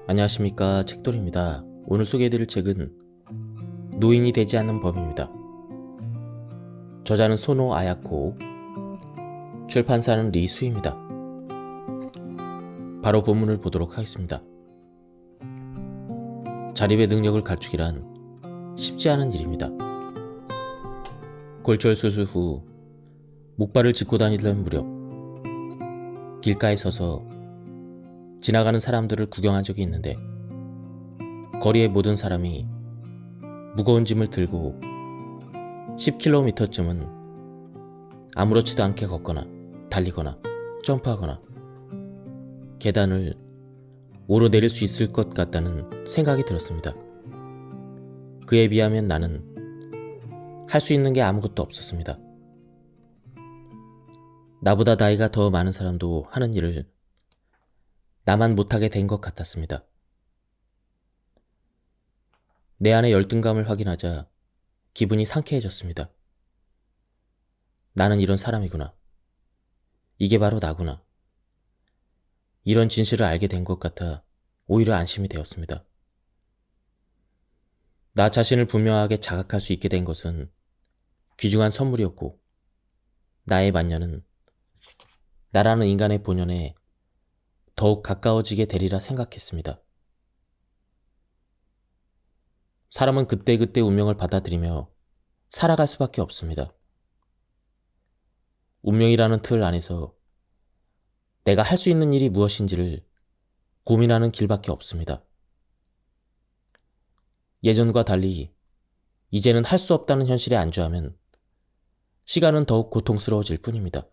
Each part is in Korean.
안녕하십니까, 책돌입니다. 오늘 소개해드릴 책은 노인이 되지 않는 법입니다. 저자는 소노 아야코, 출판사는 리수입니다. 바로 본문을 보도록 하겠습니다. 자립의 능력을 갖추기란 쉽지 않은 일입니다. 골절 수술 후 목발을 짚고 다니던 무렵 길가에 서서 지나가는 사람들을 구경한 적이 있는데, 거리의 모든 사람이 무거운 짐을 들고 10km쯤은 아무렇지도 않게 걷거나 달리거나 점프하거나 계단을 오르내릴 수 있을 것 같다는 생각이 들었습니다. 그에 비하면 나는 할 수 있는 게 아무것도 없었습니다. 나보다 나이가 더 많은 사람도 하는 일을 나만 못하게 된 것 같았습니다. 내 안의 열등감을 확인하자 기분이 상쾌해졌습니다. 나는 이런 사람이구나. 이게 바로 나구나. 이런 진실을 알게 된 것 같아 오히려 안심이 되었습니다. 나 자신을 분명하게 자각할 수 있게 된 것은 귀중한 선물이었고, 나의 만년은 나라는 인간의 본연에 더욱 가까워지게 되리라 생각했습니다. 사람은 그때그때 운명을 받아들이며 살아갈 수밖에 없습니다. 운명이라는 틀 안에서 내가 할 수 있는 일이 무엇인지를 고민하는 길밖에 없습니다. 예전과 달리 이제는 할 수 없다는 현실에 안주하면 시간은 더욱 고통스러워질 뿐입니다.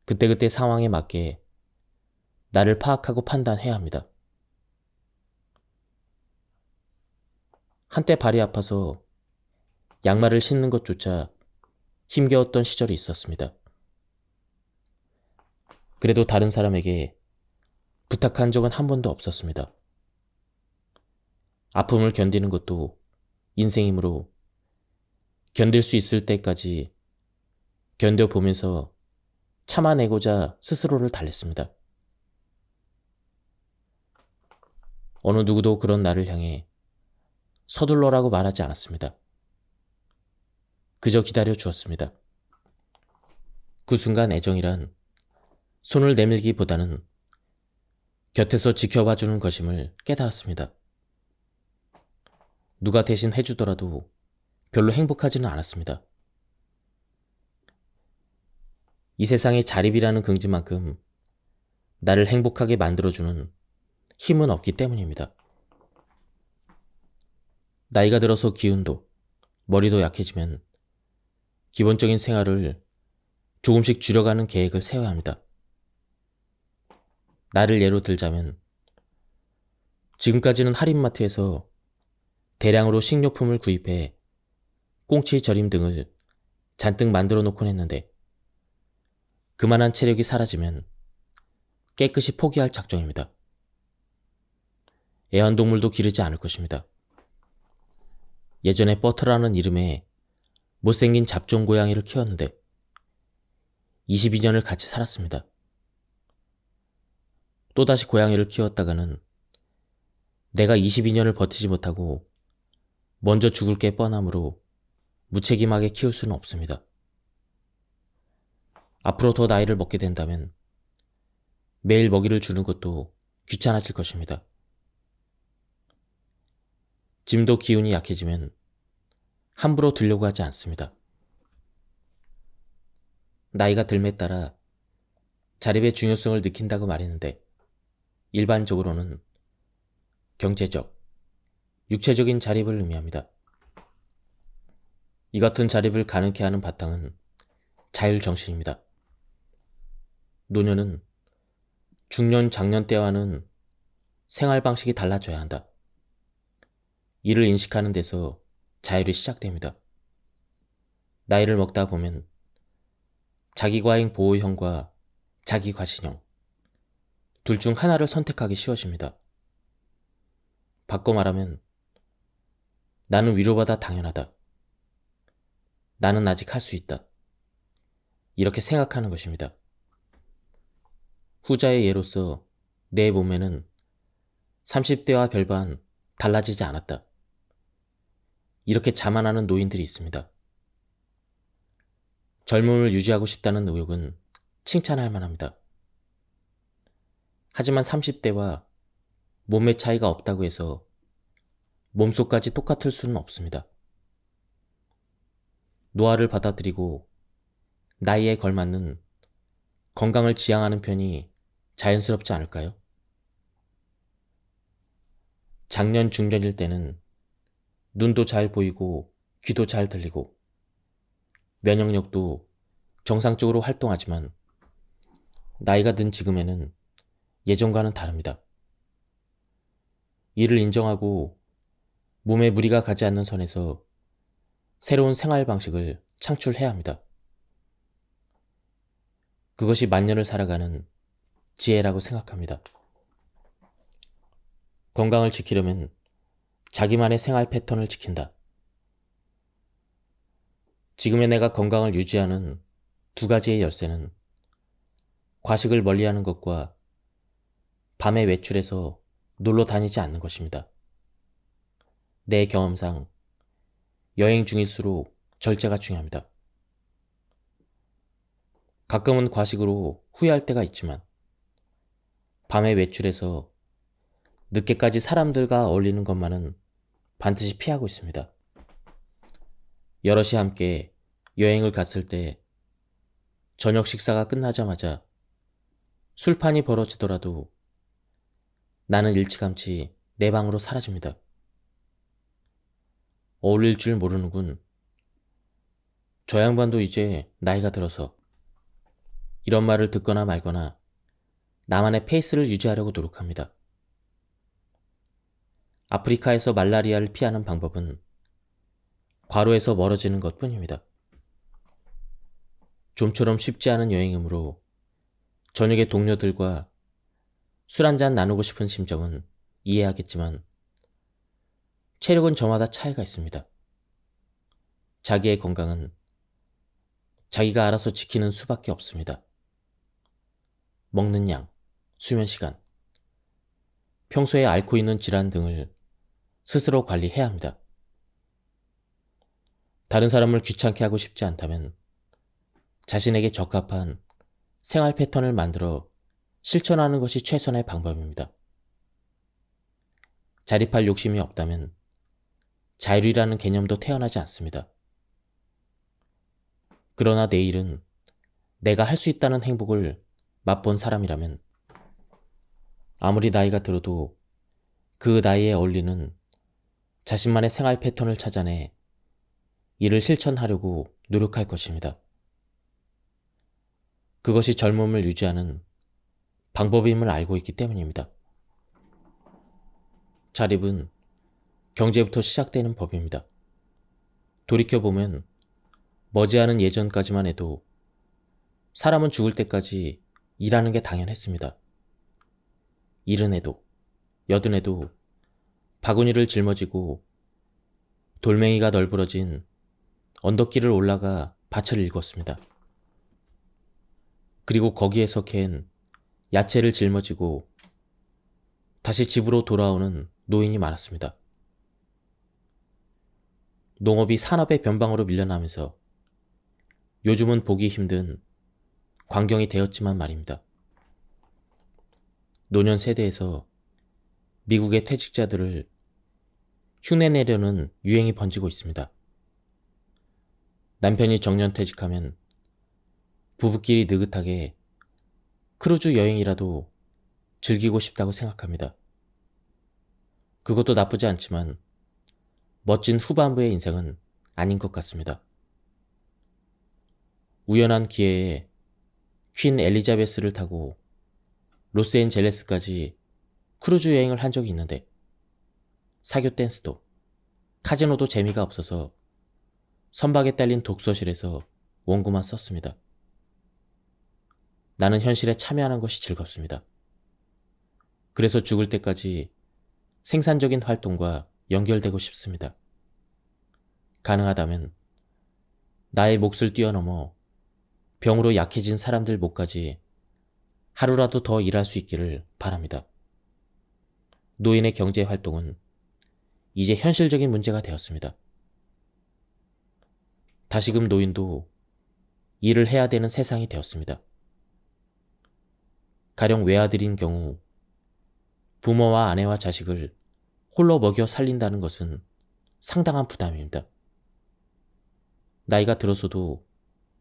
그때그때 상황에 맞게 나를 파악하고 판단해야 합니다. 한때 발이 아파서 양말을 신는 것조차 힘겨웠던 시절이 있었습니다. 그래도 다른 사람에게 부탁한 적은 한 번도 없었습니다. 아픔을 견디는 것도 인생이므로 견딜 수 있을 때까지 견뎌보면서 참아내고자 스스로를 달랬습니다. 어느 누구도 그런 나를 향해 서둘러라고 말하지 않았습니다. 그저 기다려 주었습니다. 그 순간 애정이란 손을 내밀기보다는 곁에서 지켜봐주는 것임을 깨달았습니다. 누가 대신 해주더라도 별로 행복하지는 않았습니다. 이 세상에 자립이라는 긍지만큼 나를 행복하게 만들어주는 힘은 없기 때문입니다. 나이가 들어서 기운도, 머리도 약해지면 기본적인 생활을 조금씩 줄여가는 계획을 세워야 합니다. 나를 예로 들자면, 지금까지는 할인마트에서 대량으로 식료품을 구입해 꽁치 절임 등을 잔뜩 만들어 놓곤 했는데, 그만한 체력이 사라지면 깨끗이 포기할 작정입니다. 애완동물도 기르지 않을 것입니다. 예전에 버터라는 이름의 못생긴 잡종 고양이를 키웠는데 22년을 같이 살았습니다. 또다시 고양이를 키웠다가는 내가 22년을 버티지 못하고 먼저 죽을 게 뻔하므로 무책임하게 키울 수는 없습니다. 앞으로 더 나이를 먹게 된다면 매일 먹이를 주는 것도 귀찮아질 것입니다. 짐도 기운이 약해지면 함부로 들려고 하지 않습니다. 나이가 들매 따라 자립의 중요성을 느낀다고 말했는데, 일반적으로는 경제적, 육체적인 자립을 의미합니다. 이 같은 자립을 가능케 하는 바탕은 자율정신입니다. 노년은 중년, 장년 때와는 생활 방식이 달라져야 한다. 이를 인식하는 데서 자율이 시작됩니다. 나이를 먹다 보면 자기과잉 보호형과 자기과신형, 둘 중 하나를 선택하기 쉬워집니다. 바꿔 말하면, 나는 위로받아 당연하다. 나는 아직 할 수 있다. 이렇게 생각하는 것입니다. 후자의 예로서 내 몸매는 30대와 별반 달라지지 않았다. 이렇게 자만하는 노인들이 있습니다. 젊음을 유지하고 싶다는 의욕은 칭찬할 만합니다. 하지만 30대와 몸매 차이가 없다고 해서 몸속까지 똑같을 수는 없습니다. 노화를 받아들이고 나이에 걸맞는 건강을 지향하는 편이 자연스럽지 않을까요? 장년 중년일 때는 눈도 잘 보이고 귀도 잘 들리고 면역력도 정상적으로 활동하지만 나이가 든 지금에는 예전과는 다릅니다. 이를 인정하고 몸에 무리가 가지 않는 선에서 새로운 생활 방식을 창출해야 합니다. 그것이 만년을 살아가는 지혜라고 생각합니다. 건강을 지키려면 자기만의 생활 패턴을 지킨다. 지금의 내가 건강을 유지하는 두 가지의 열쇠는 과식을 멀리하는 것과 밤에 외출해서 놀러 다니지 않는 것입니다. 내 경험상 여행 중일수록 절제가 중요합니다. 가끔은 과식으로 후회할 때가 있지만 밤에 외출해서 늦게까지 사람들과 어울리는 것만은 반드시 피하고 있습니다. 여럿이 함께 여행을 갔을 때 저녁 식사가 끝나자마자 술판이 벌어지더라도 나는 일찌감치 내 방으로 사라집니다. 어울릴 줄 모르는군. 저 양반도 이제 나이가 들어서 이런 말을 듣거나 말거나 나만의 페이스를 유지하려고 노력합니다. 아프리카에서 말라리아를 피하는 방법은 과로에서 멀어지는 것 뿐입니다. 좀처럼 쉽지 않은 여행이므로 저녁에 동료들과 술 한잔 나누고 싶은 심정은 이해하겠지만 체력은 저마다 차이가 있습니다. 자기의 건강은 자기가 알아서 지키는 수밖에 없습니다. 먹는 양, 수면 시간, 평소에 앓고 있는 질환 등을 스스로 관리해야 합니다. 다른 사람을 귀찮게 하고 싶지 않다면 자신에게 적합한 생활 패턴을 만들어 실천하는 것이 최선의 방법입니다. 자립할 욕심이 없다면 자율이라는 개념도 태어나지 않습니다. 그러나 내일은 내가 할 수 있다는 행복을 맛본 사람이라면 아무리 나이가 들어도 그 나이에 어울리는 자신만의 생활 패턴을 찾아내 이를 실천하려고 노력할 것입니다. 그것이 젊음을 유지하는 방법임을 알고 있기 때문입니다. 자립은 경제부터 시작되는 법입니다. 돌이켜보면 머지않은 예전까지만 해도 사람은 죽을 때까지 일하는 게 당연했습니다. 이른 해도 여든 해도 바구니를 짊어지고 돌멩이가 널브러진 언덕길을 올라가 밭을 일궜습니다. 그리고 거기에서 캔 야채를 짊어지고 다시 집으로 돌아오는 노인이 많았습니다. 농업이 산업의 변방으로 밀려나면서 요즘은 보기 힘든 광경이 되었지만 말입니다. 노년 세대에서 미국의 퇴직자들을 흉내내려는 유행이 번지고 있습니다. 남편이 정년 퇴직하면 부부끼리 느긋하게 크루즈 여행이라도 즐기고 싶다고 생각합니다. 그것도 나쁘지 않지만 멋진 후반부의 인생은 아닌 것 같습니다. 우연한 기회에 퀸 엘리자베스를 타고 로스앤젤레스까지 크루즈 여행을 한 적이 있는데 사교 댄스도 카지노도 재미가 없어서 선박에 딸린 독서실에서 원고만 썼습니다. 나는 현실에 참여하는 것이 즐겁습니다. 그래서 죽을 때까지 생산적인 활동과 연결되고 싶습니다. 가능하다면 나의 몫을 뛰어넘어 병으로 약해진 사람들 목까지 하루라도 더 일할 수 있기를 바랍니다. 노인의 경제 활동은 이제 현실적인 문제가 되었습니다. 다시금 노인도 일을 해야 되는 세상이 되었습니다. 가령 외아들인 경우 부모와 아내와 자식을 홀로 먹여 살린다는 것은 상당한 부담입니다. 나이가 들어서도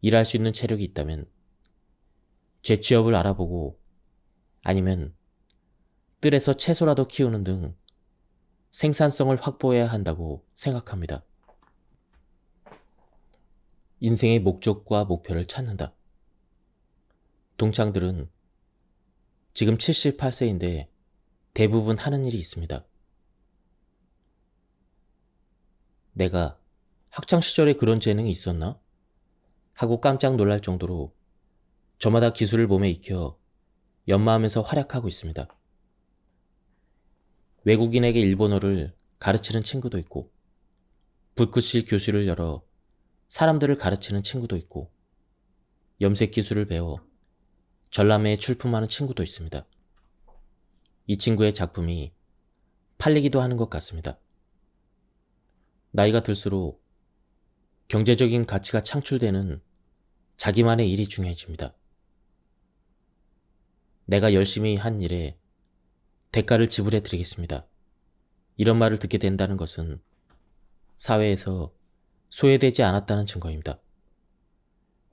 일할 수 있는 체력이 있다면 재취업을 알아보고 아니면 뜰에서 채소라도 키우는 등 생산성을 확보해야 한다고 생각합니다. 인생의 목적과 목표를 찾는다. 동창들은 지금 78세인데 대부분 하는 일이 있습니다. 내가 학창시절에 그런 재능이 있었나? 하고 깜짝 놀랄 정도로 저마다 기술을 몸에 익혀 연마하면서 활약하고 있습니다. 외국인에게 일본어를 가르치는 친구도 있고, 불크실 교실을 열어 사람들을 가르치는 친구도 있고, 염색 기술을 배워 전람회에 출품하는 친구도 있습니다. 이 친구의 작품이 팔리기도 하는 것 같습니다. 나이가 들수록 경제적인 가치가 창출되는 자기만의 일이 중요해집니다. 내가 열심히 한 일에 대가를 지불해 드리겠습니다. 이런 말을 듣게 된다는 것은 사회에서 소외되지 않았다는 증거입니다.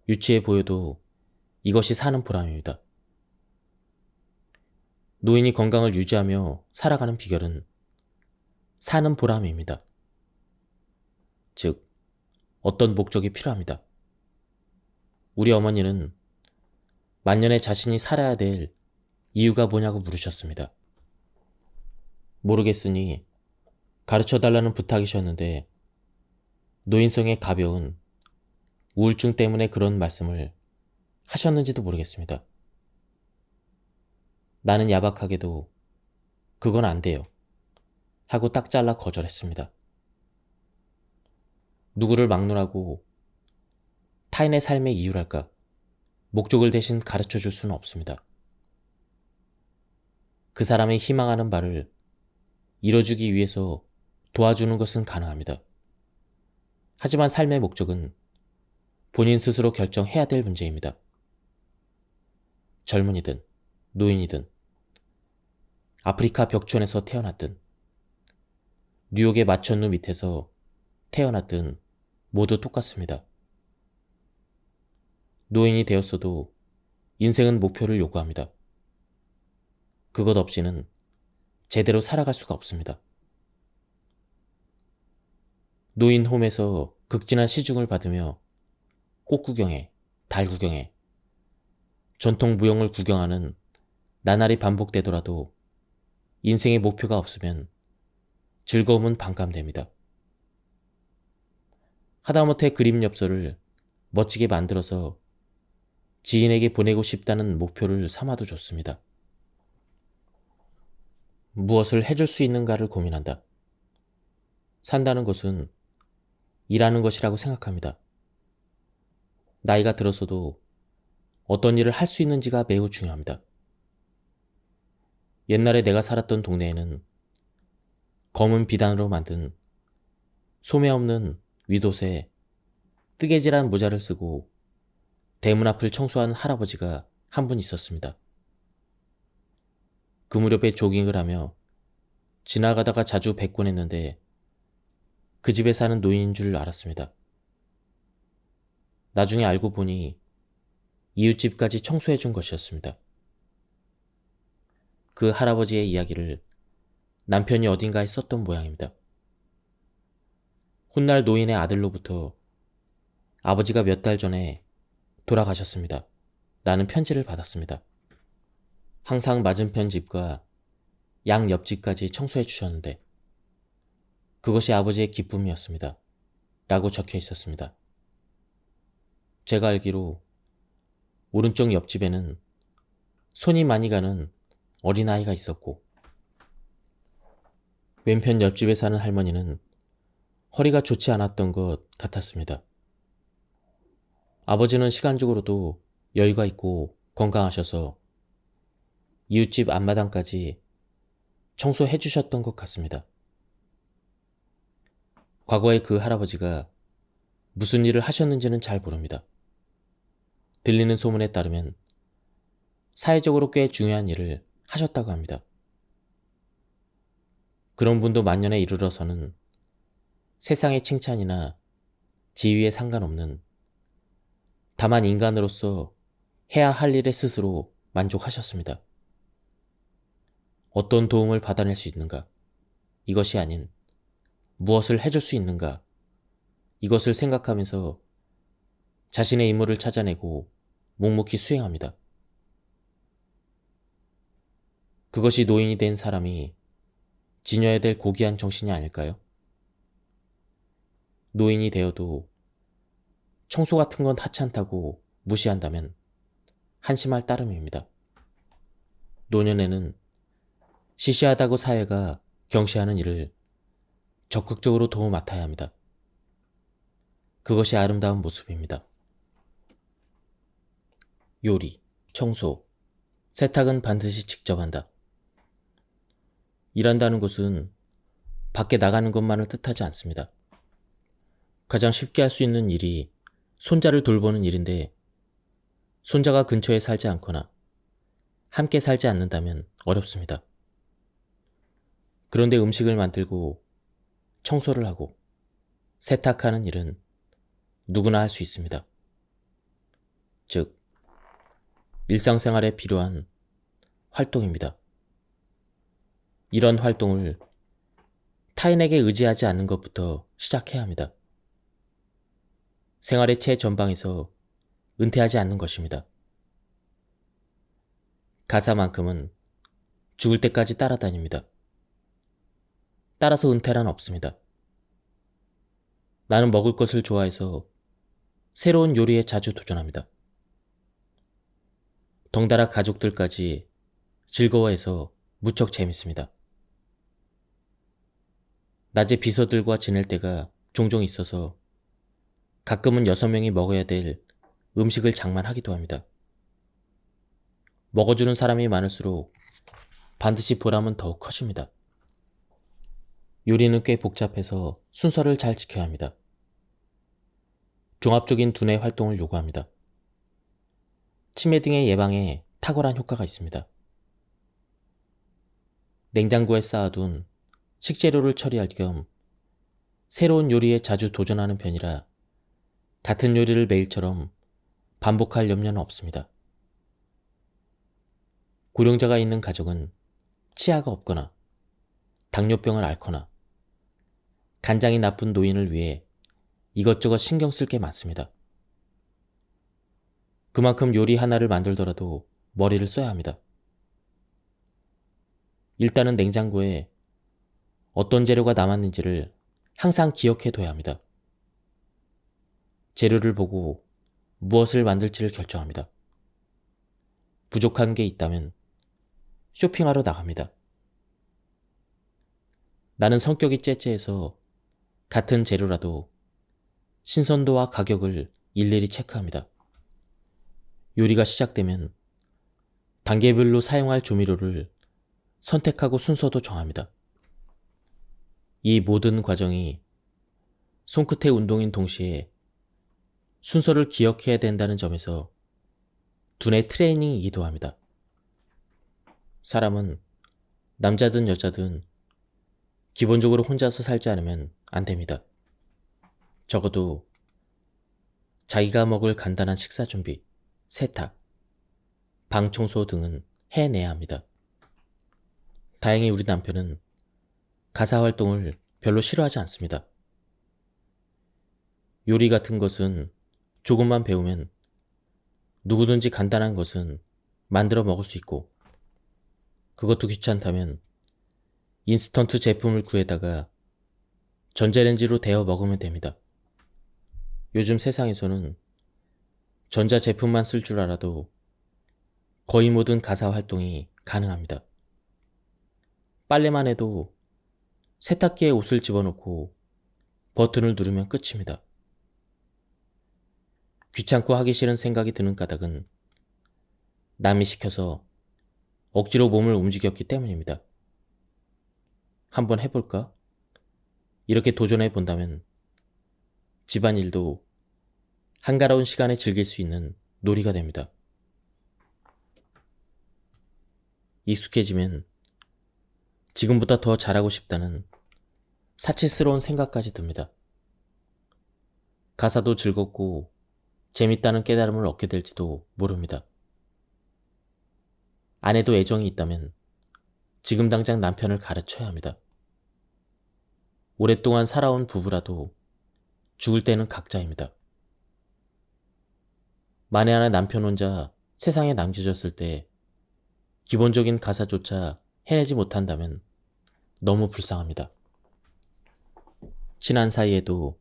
유치해 보여도 이것이 사는 보람입니다. 노인이 건강을 유지하며 살아가는 비결은 사는 보람입니다. 즉, 어떤 목적이 필요합니다. 우리 어머니는 만년에 자신이 살아야 될 이유가 뭐냐고 물으셨습니다. 모르겠으니 가르쳐달라는 부탁이셨는데 노인성의 가벼운 우울증 때문에 그런 말씀을 하셨는지도 모르겠습니다. 나는 야박하게도 그건 안 돼요 하고 딱 잘라 거절했습니다. 누구를 막론하고 타인의 삶의 이유랄까 목적을 대신 가르쳐 줄 수는 없습니다. 그 사람이 희망하는 바를 이뤄주기 위해서 도와주는 것은 가능합니다. 하지만 삶의 목적은 본인 스스로 결정해야 될 문제입니다. 젊은이든 노인이든 아프리카 벽촌에서 태어났든 뉴욕의 마천루 밑에서 태어났든 모두 똑같습니다. 노인이 되었어도 인생은 목표를 요구합니다. 그것 없이는 제대로 살아갈 수가 없습니다. 노인홈에서 극진한 시중을 받으며 꽃 구경에, 달 구경에, 전통 무용을 구경하는 나날이 반복되더라도 인생의 목표가 없으면 즐거움은 반감됩니다. 하다못해 그림 엽서를 멋지게 만들어서 지인에게 보내고 싶다는 목표를 삼아도 좋습니다. 무엇을 해줄 수 있는가를 고민한다. 산다는 것은 일하는 것이라고 생각합니다. 나이가 들어서도 어떤 일을 할 수 있는지가 매우 중요합니다. 옛날에 내가 살았던 동네에는 검은 비단으로 만든 소매 없는 윗옷에 뜨개질한 모자를 쓰고 대문 앞을 청소한 할아버지가 한 분 있었습니다. 그 무렵에 조깅을 하며 지나가다가 자주 뵙곤 했는데 그 집에 사는 노인인 줄 알았습니다. 나중에 알고 보니 이웃집까지 청소해 준 것이었습니다. 그 할아버지의 이야기를 남편이 어딘가에 썼던 모양입니다. 훗날 노인의 아들로부터 아버지가 몇 달 전에 돌아가셨습니다. 라는 편지를 받았습니다. 항상 맞은편 집과 양 옆집까지 청소해 주셨는데 그것이 아버지의 기쁨이었습니다. 라고 적혀 있었습니다. 제가 알기로 오른쪽 옆집에는 손이 많이 가는 어린아이가 있었고 왼편 옆집에 사는 할머니는 허리가 좋지 않았던 것 같았습니다. 아버지는 시간적으로도 여유가 있고 건강하셔서 이웃집 앞마당까지 청소해 주셨던 것 같습니다. 과거에 그 할아버지가 무슨 일을 하셨는지는 잘 모릅니다. 들리는 소문에 따르면 사회적으로 꽤 중요한 일을 하셨다고 합니다. 그런 분도 만년에 이르러서는 세상의 칭찬이나 지위에 상관없는 다만 인간으로서 해야 할 일에 스스로 만족하셨습니다. 어떤 도움을 받아낼 수 있는가? 이것이 아닌 무엇을 해줄 수 있는가? 이것을 생각하면서 자신의 임무를 찾아내고 묵묵히 수행합니다. 그것이 노인이 된 사람이 지녀야 될 고귀한 정신이 아닐까요? 노인이 되어도 청소 같은 건 하찮다고 무시한다면 한심할 따름입니다. 노년에는 시시하다고 사회가 경시하는 일을 적극적으로 도움 맡아야 합니다. 그것이 아름다운 모습입니다. 요리, 청소, 세탁은 반드시 직접 한다. 일한다는 것은 밖에 나가는 것만을 뜻하지 않습니다. 가장 쉽게 할 수 있는 일이 손자를 돌보는 일인데 손자가 근처에 살지 않거나 함께 살지 않는다면 어렵습니다. 그런데 음식을 만들고 청소를 하고 세탁하는 일은 누구나 할 수 있습니다. 즉, 일상생활에 필요한 활동입니다. 이런 활동을 타인에게 의지하지 않는 것부터 시작해야 합니다. 생활의 최전방에서 은퇴하지 않는 것입니다. 가사만큼은 죽을 때까지 따라다닙니다. 따라서 은퇴란 없습니다. 나는 먹을 것을 좋아해서 새로운 요리에 자주 도전합니다. 덩달아 가족들까지 즐거워해서 무척 재밌습니다. 낮에 비서들과 지낼 때가 종종 있어서 가끔은 6명이 먹어야 될 음식을 장만하기도 합니다. 먹어주는 사람이 많을수록 반드시 보람은 더욱 커집니다. 요리는 꽤 복잡해서 순서를 잘 지켜야 합니다. 종합적인 두뇌 활동을 요구합니다. 치매 등의 예방에 탁월한 효과가 있습니다. 냉장고에 쌓아둔 식재료를 처리할 겸 새로운 요리에 자주 도전하는 편이라 같은 요리를 매일처럼 반복할 염려는 없습니다. 고령자가 있는 가족은 치아가 없거나 당뇨병을 앓거나 간장이 나쁜 노인을 위해 이것저것 신경 쓸 게 많습니다. 그만큼 요리 하나를 만들더라도 머리를 써야 합니다. 일단은 냉장고에 어떤 재료가 남았는지를 항상 기억해 둬야 합니다. 재료를 보고 무엇을 만들지를 결정합니다. 부족한 게 있다면 쇼핑하러 나갑니다. 나는 성격이 째째해서 같은 재료라도 신선도와 가격을 일일이 체크합니다. 요리가 시작되면 단계별로 사용할 조미료를 선택하고 순서도 정합니다. 이 모든 과정이 손끝의 운동인 동시에 순서를 기억해야 된다는 점에서 두뇌 트레이닝이기도 합니다. 사람은 남자든 여자든 기본적으로 혼자서 살지 않으면 안 됩니다. 적어도 자기가 먹을 간단한 식사 준비, 세탁, 방 청소 등은 해내야 합니다. 다행히 우리 남편은 가사 활동을 별로 싫어하지 않습니다. 요리 같은 것은 조금만 배우면 누구든지 간단한 것은 만들어 먹을 수 있고 그것도 귀찮다면 인스턴트 제품을 구해다가 전자레인지로 데워 먹으면 됩니다. 요즘 세상에서는 전자제품만 쓸 줄 알아도 거의 모든 가사 활동이 가능합니다. 빨래만 해도 세탁기에 옷을 집어넣고 버튼을 누르면 끝입니다. 귀찮고 하기 싫은 생각이 드는 까닭은 남이 시켜서 억지로 몸을 움직였기 때문입니다. 한번 해볼까? 이렇게 도전해 본다면 집안일도 한가로운 시간에 즐길 수 있는 놀이가 됩니다. 익숙해지면 지금보다 더 잘하고 싶다는 사치스러운 생각까지 듭니다. 가사도 즐겁고 재밌다는 깨달음을 얻게 될지도 모릅니다. 아내도 애정이 있다면 지금 당장 남편을 가르쳐야 합니다. 오랫동안 살아온 부부라도 죽을 때는 각자입니다. 만에 하나 남편 혼자 세상에 남겨졌을 때 기본적인 가사조차 해내지 못한다면 너무 불쌍합니다. 친한 사이에도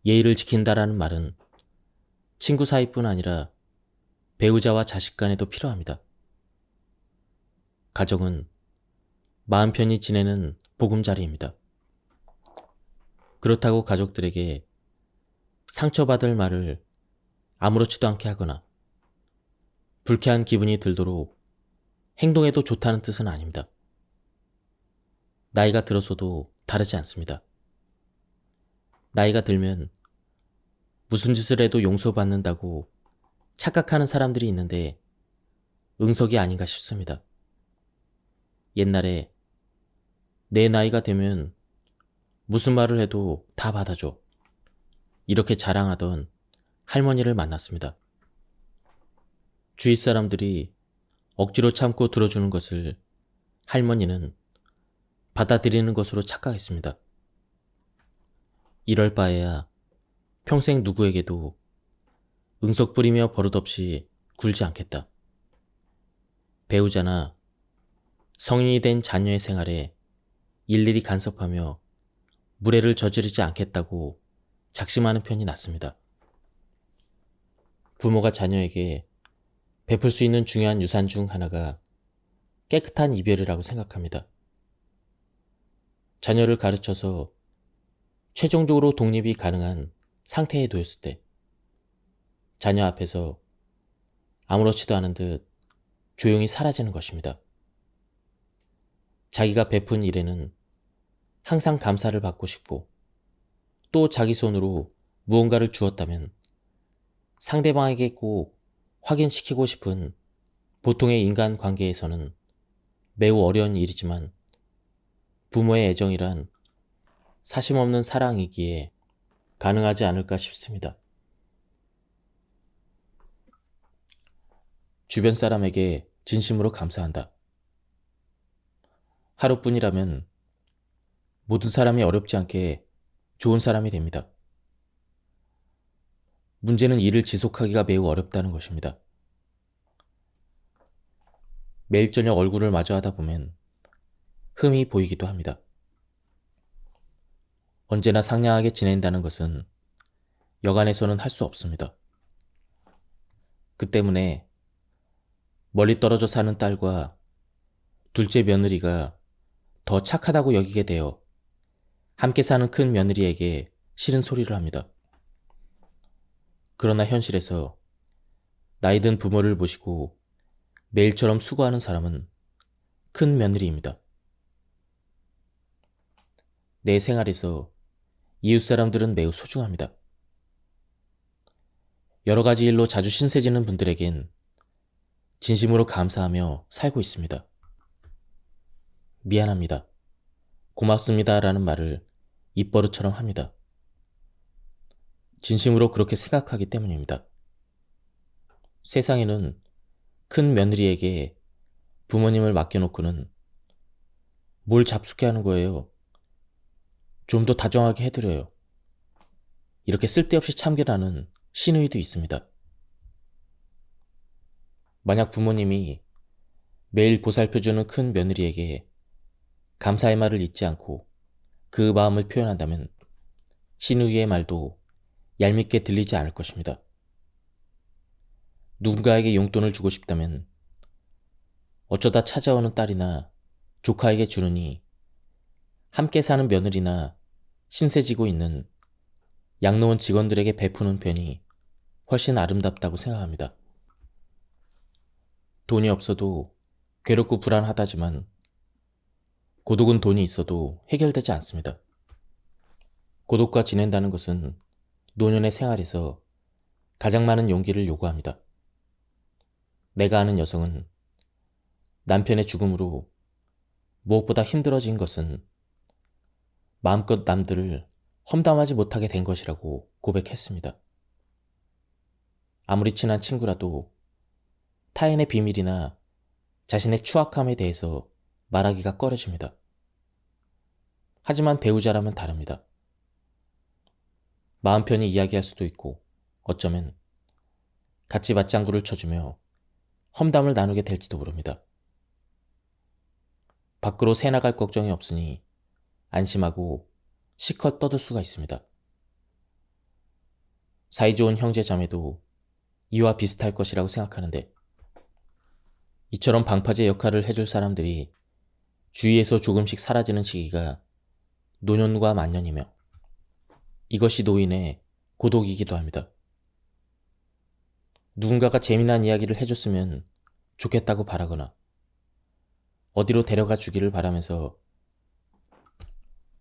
예의를 지킨다라는 말은 친구 사이뿐 아니라 배우자와 자식 간에도 필요합니다. 가정은 마음 편히 지내는 보금자리입니다. 그렇다고 가족들에게 상처받을 말을 아무렇지도 않게 하거나 불쾌한 기분이 들도록 행동해도 좋다는 뜻은 아닙니다. 나이가 들어서도 다르지 않습니다. 나이가 들면 무슨 짓을 해도 용서받는다고 착각하는 사람들이 있는데 응석이 아닌가 싶습니다. 옛날에 내 나이가 되면 무슨 말을 해도 다 받아줘. 이렇게 자랑하던 할머니를 만났습니다. 주위 사람들이 억지로 참고 들어주는 것을 할머니는 받아들이는 것으로 착각했습니다. 이럴 바에야 평생 누구에게도 응석 부리며 버릇없이 굴지 않겠다. 배우자나 성인이 된 자녀의 생활에 일일이 간섭하며 무례를 저지르지 않겠다고 작심하는 편이 낫습니다. 부모가 자녀에게 베풀 수 있는 중요한 유산 중 하나가 깨끗한 이별이라고 생각합니다. 자녀를 가르쳐서 최종적으로 독립이 가능한 상태에 놓였을 때 자녀 앞에서 아무렇지도 않은 듯 조용히 사라지는 것입니다. 자기가 베푼 일에는 항상 감사를 받고 싶고 또 자기 손으로 무언가를 주었다면 상대방에게 꼭 확인시키고 싶은 보통의 인간 관계에서는 매우 어려운 일이지만 부모의 애정이란 사심없는 사랑이기에 가능하지 않을까 싶습니다. 주변 사람에게 진심으로 감사한다. 하루뿐이라면 모든 사람이 어렵지 않게 좋은 사람이 됩니다. 문제는 이를 지속하기가 매우 어렵다는 것입니다. 매일 저녁 얼굴을 마주하다 보면 흠이 보이기도 합니다. 언제나 상냥하게 지낸다는 것은 여간에서는 할 수 없습니다. 그 때문에 멀리 떨어져 사는 딸과 둘째 며느리가 더 착하다고 여기게 되어 함께 사는 큰 며느리에게 싫은 소리를 합니다. 그러나 현실에서 나이든 부모를 모시고 매일처럼 수고하는 사람은 큰 며느리입니다. 내 생활에서 이웃 사람들은 매우 소중합니다. 여러 가지 일로 자주 신세지는 분들에겐 진심으로 감사하며 살고 있습니다. 미안합니다. 고맙습니다 라는 말을 입버릇처럼 합니다. 진심으로 그렇게 생각하기 때문입니다. 세상에는 큰 며느리에게 부모님을 맡겨놓고는 뭘 잡숫게 하는 거예요. 좀 더 다정하게 해드려요. 이렇게 쓸데없이 참견하는 시누이도 있습니다. 만약 부모님이 매일 보살펴주는 큰 며느리에게 감사의 말을 잊지 않고 그 마음을 표현한다면 시누이의 말도 얄밉게 들리지 않을 것입니다. 누군가에게 용돈을 주고 싶다면 어쩌다 찾아오는 딸이나 조카에게 주느니 함께 사는 며느리나 신세지고 있는 양로원 직원들에게 베푸는 편이 훨씬 아름답다고 생각합니다. 돈이 없어도 괴롭고 불안하다지만 고독은 돈이 있어도 해결되지 않습니다. 고독과 지낸다는 것은 노년의 생활에서 가장 많은 용기를 요구합니다. 내가 아는 여성은 남편의 죽음으로 무엇보다 힘들어진 것은 마음껏 남들을 험담하지 못하게 된 것이라고 고백했습니다. 아무리 친한 친구라도 타인의 비밀이나 자신의 추악함에 대해서 말하기가 꺼려집니다. 하지만 배우자라면 다릅니다. 마음 편히 이야기할 수도 있고 어쩌면 같이 맞장구를 쳐주며 험담을 나누게 될지도 모릅니다. 밖으로 새나갈 걱정이 없으니 안심하고 실컷 떠들 수가 있습니다. 사이좋은 형제 자매도 이와 비슷할 것이라고 생각하는데 이처럼 방파제 역할을 해줄 사람들이 주위에서 조금씩 사라지는 시기가 노년과 만년이며 이것이 노인의 고독이기도 합니다. 누군가가 재미난 이야기를 해줬으면 좋겠다고 바라거나 어디로 데려가 주기를 바라면서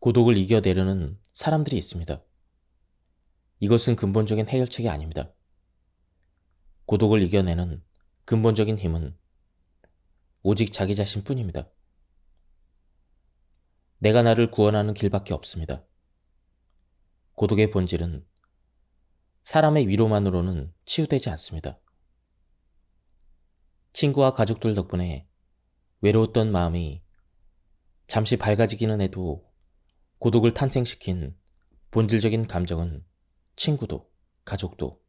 고독을 이겨내려는 사람들이 있습니다. 이것은 근본적인 해결책이 아닙니다. 고독을 이겨내는 근본적인 힘은 오직 자기 자신 뿐입니다. 내가 나를 구원하는 길밖에 없습니다. 고독의 본질은 사람의 위로만으로는 치유되지 않습니다. 친구와 가족들 덕분에 외로웠던 마음이 잠시 밝아지기는 해도 고독을 탄생시킨 본질적인 감정은 친구도, 가족도,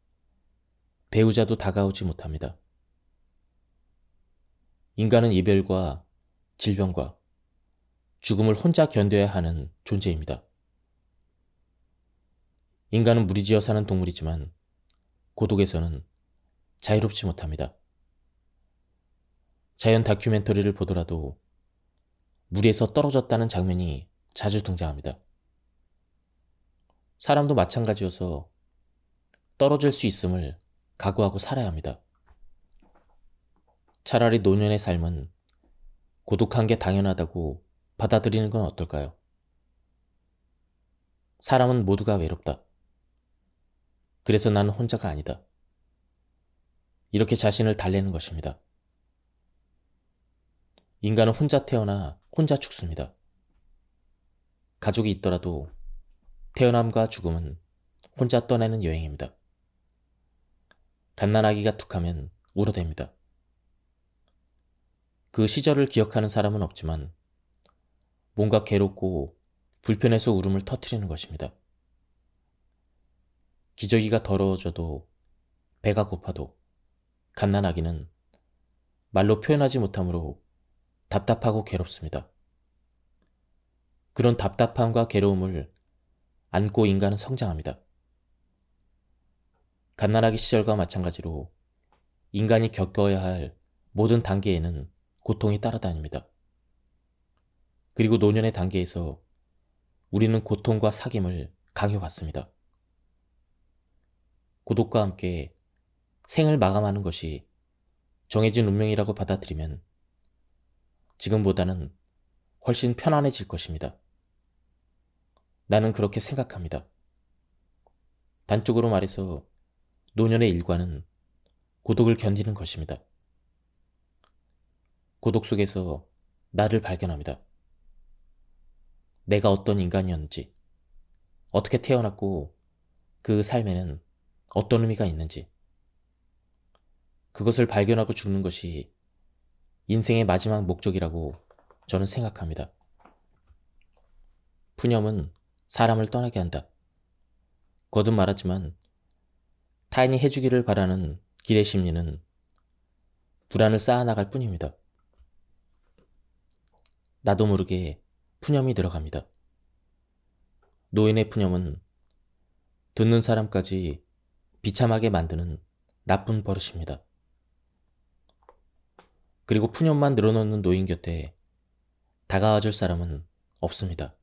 배우자도 다가오지 못합니다. 인간은 이별과 질병과 죽음을 혼자 견뎌야 하는 존재입니다. 인간은 무리지어 사는 동물이지만 고독에서는 자유롭지 못합니다. 자연 다큐멘터리를 보더라도 물에서 떨어졌다는 장면이 자주 등장합니다. 사람도 마찬가지여서 떨어질 수 있음을 각오하고 살아야 합니다. 차라리 노년의 삶은 고독한 게 당연하다고 받아들이는 건 어떨까요? 사람은 모두가 외롭다. 그래서 나는 혼자가 아니다. 이렇게 자신을 달래는 것입니다. 인간은 혼자 태어나 혼자 죽습니다. 가족이 있더라도 태어남과 죽음은 혼자 떠나는 여행입니다. 갓난아기가 툭하면 울어댑니다. 그 시절을 기억하는 사람은 없지만 뭔가 괴롭고 불편해서 울음을 터뜨리는 것입니다. 기저귀가 더러워져도 배가 고파도 갓난아기는 말로 표현하지 못하므로 답답하고 괴롭습니다. 그런 답답함과 괴로움을 안고 인간은 성장합니다. 갓난아기 시절과 마찬가지로 인간이 겪어야 할 모든 단계에는 고통이 따라다닙니다. 그리고 노년의 단계에서 우리는 고통과 사귐을 강요받습니다. 고독과 함께 생을 마감하는 것이 정해진 운명이라고 받아들이면 지금보다는 훨씬 편안해질 것입니다. 나는 그렇게 생각합니다. 단적으로 말해서 노년의 일과는 고독을 견디는 것입니다. 고독 속에서 나를 발견합니다. 내가 어떤 인간이었는지, 어떻게 태어났고 그 삶에는 어떤 의미가 있는지, 그것을 발견하고 죽는 것이 인생의 마지막 목적이라고 저는 생각합니다. 푸념은 사람을 떠나게 한다. 거듭 말하지만 타인이 해주기를 바라는 길의 심리는 불안을 쌓아나갈 뿐입니다. 나도 모르게 푸념이 들어갑니다. 노인의 푸념은 듣는 사람까지 비참하게 만드는 나쁜 버릇입니다. 그리고 푸념만 늘어놓는 노인 곁에 다가와줄 사람은 없습니다.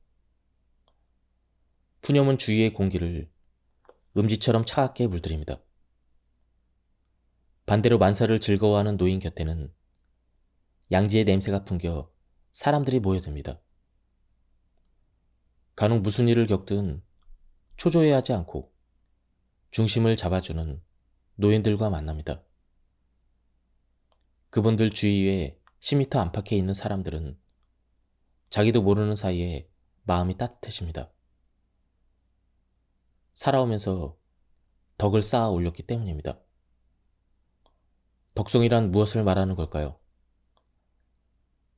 푸념은 주위의 공기를 음지처럼 차갑게 물들입니다. 반대로 만사를 즐거워하는 노인 곁에는 양지의 냄새가 풍겨 사람들이 모여듭니다. 간혹 무슨 일을 겪든 초조해하지 않고 중심을 잡아주는 노인들과 만납니다. 그분들 주위에 10m 안팎에 있는 사람들은 자기도 모르는 사이에 마음이 따뜻해집니다. 살아오면서 덕을 쌓아 올렸기 때문입니다. 덕성이란 무엇을 말하는 걸까요?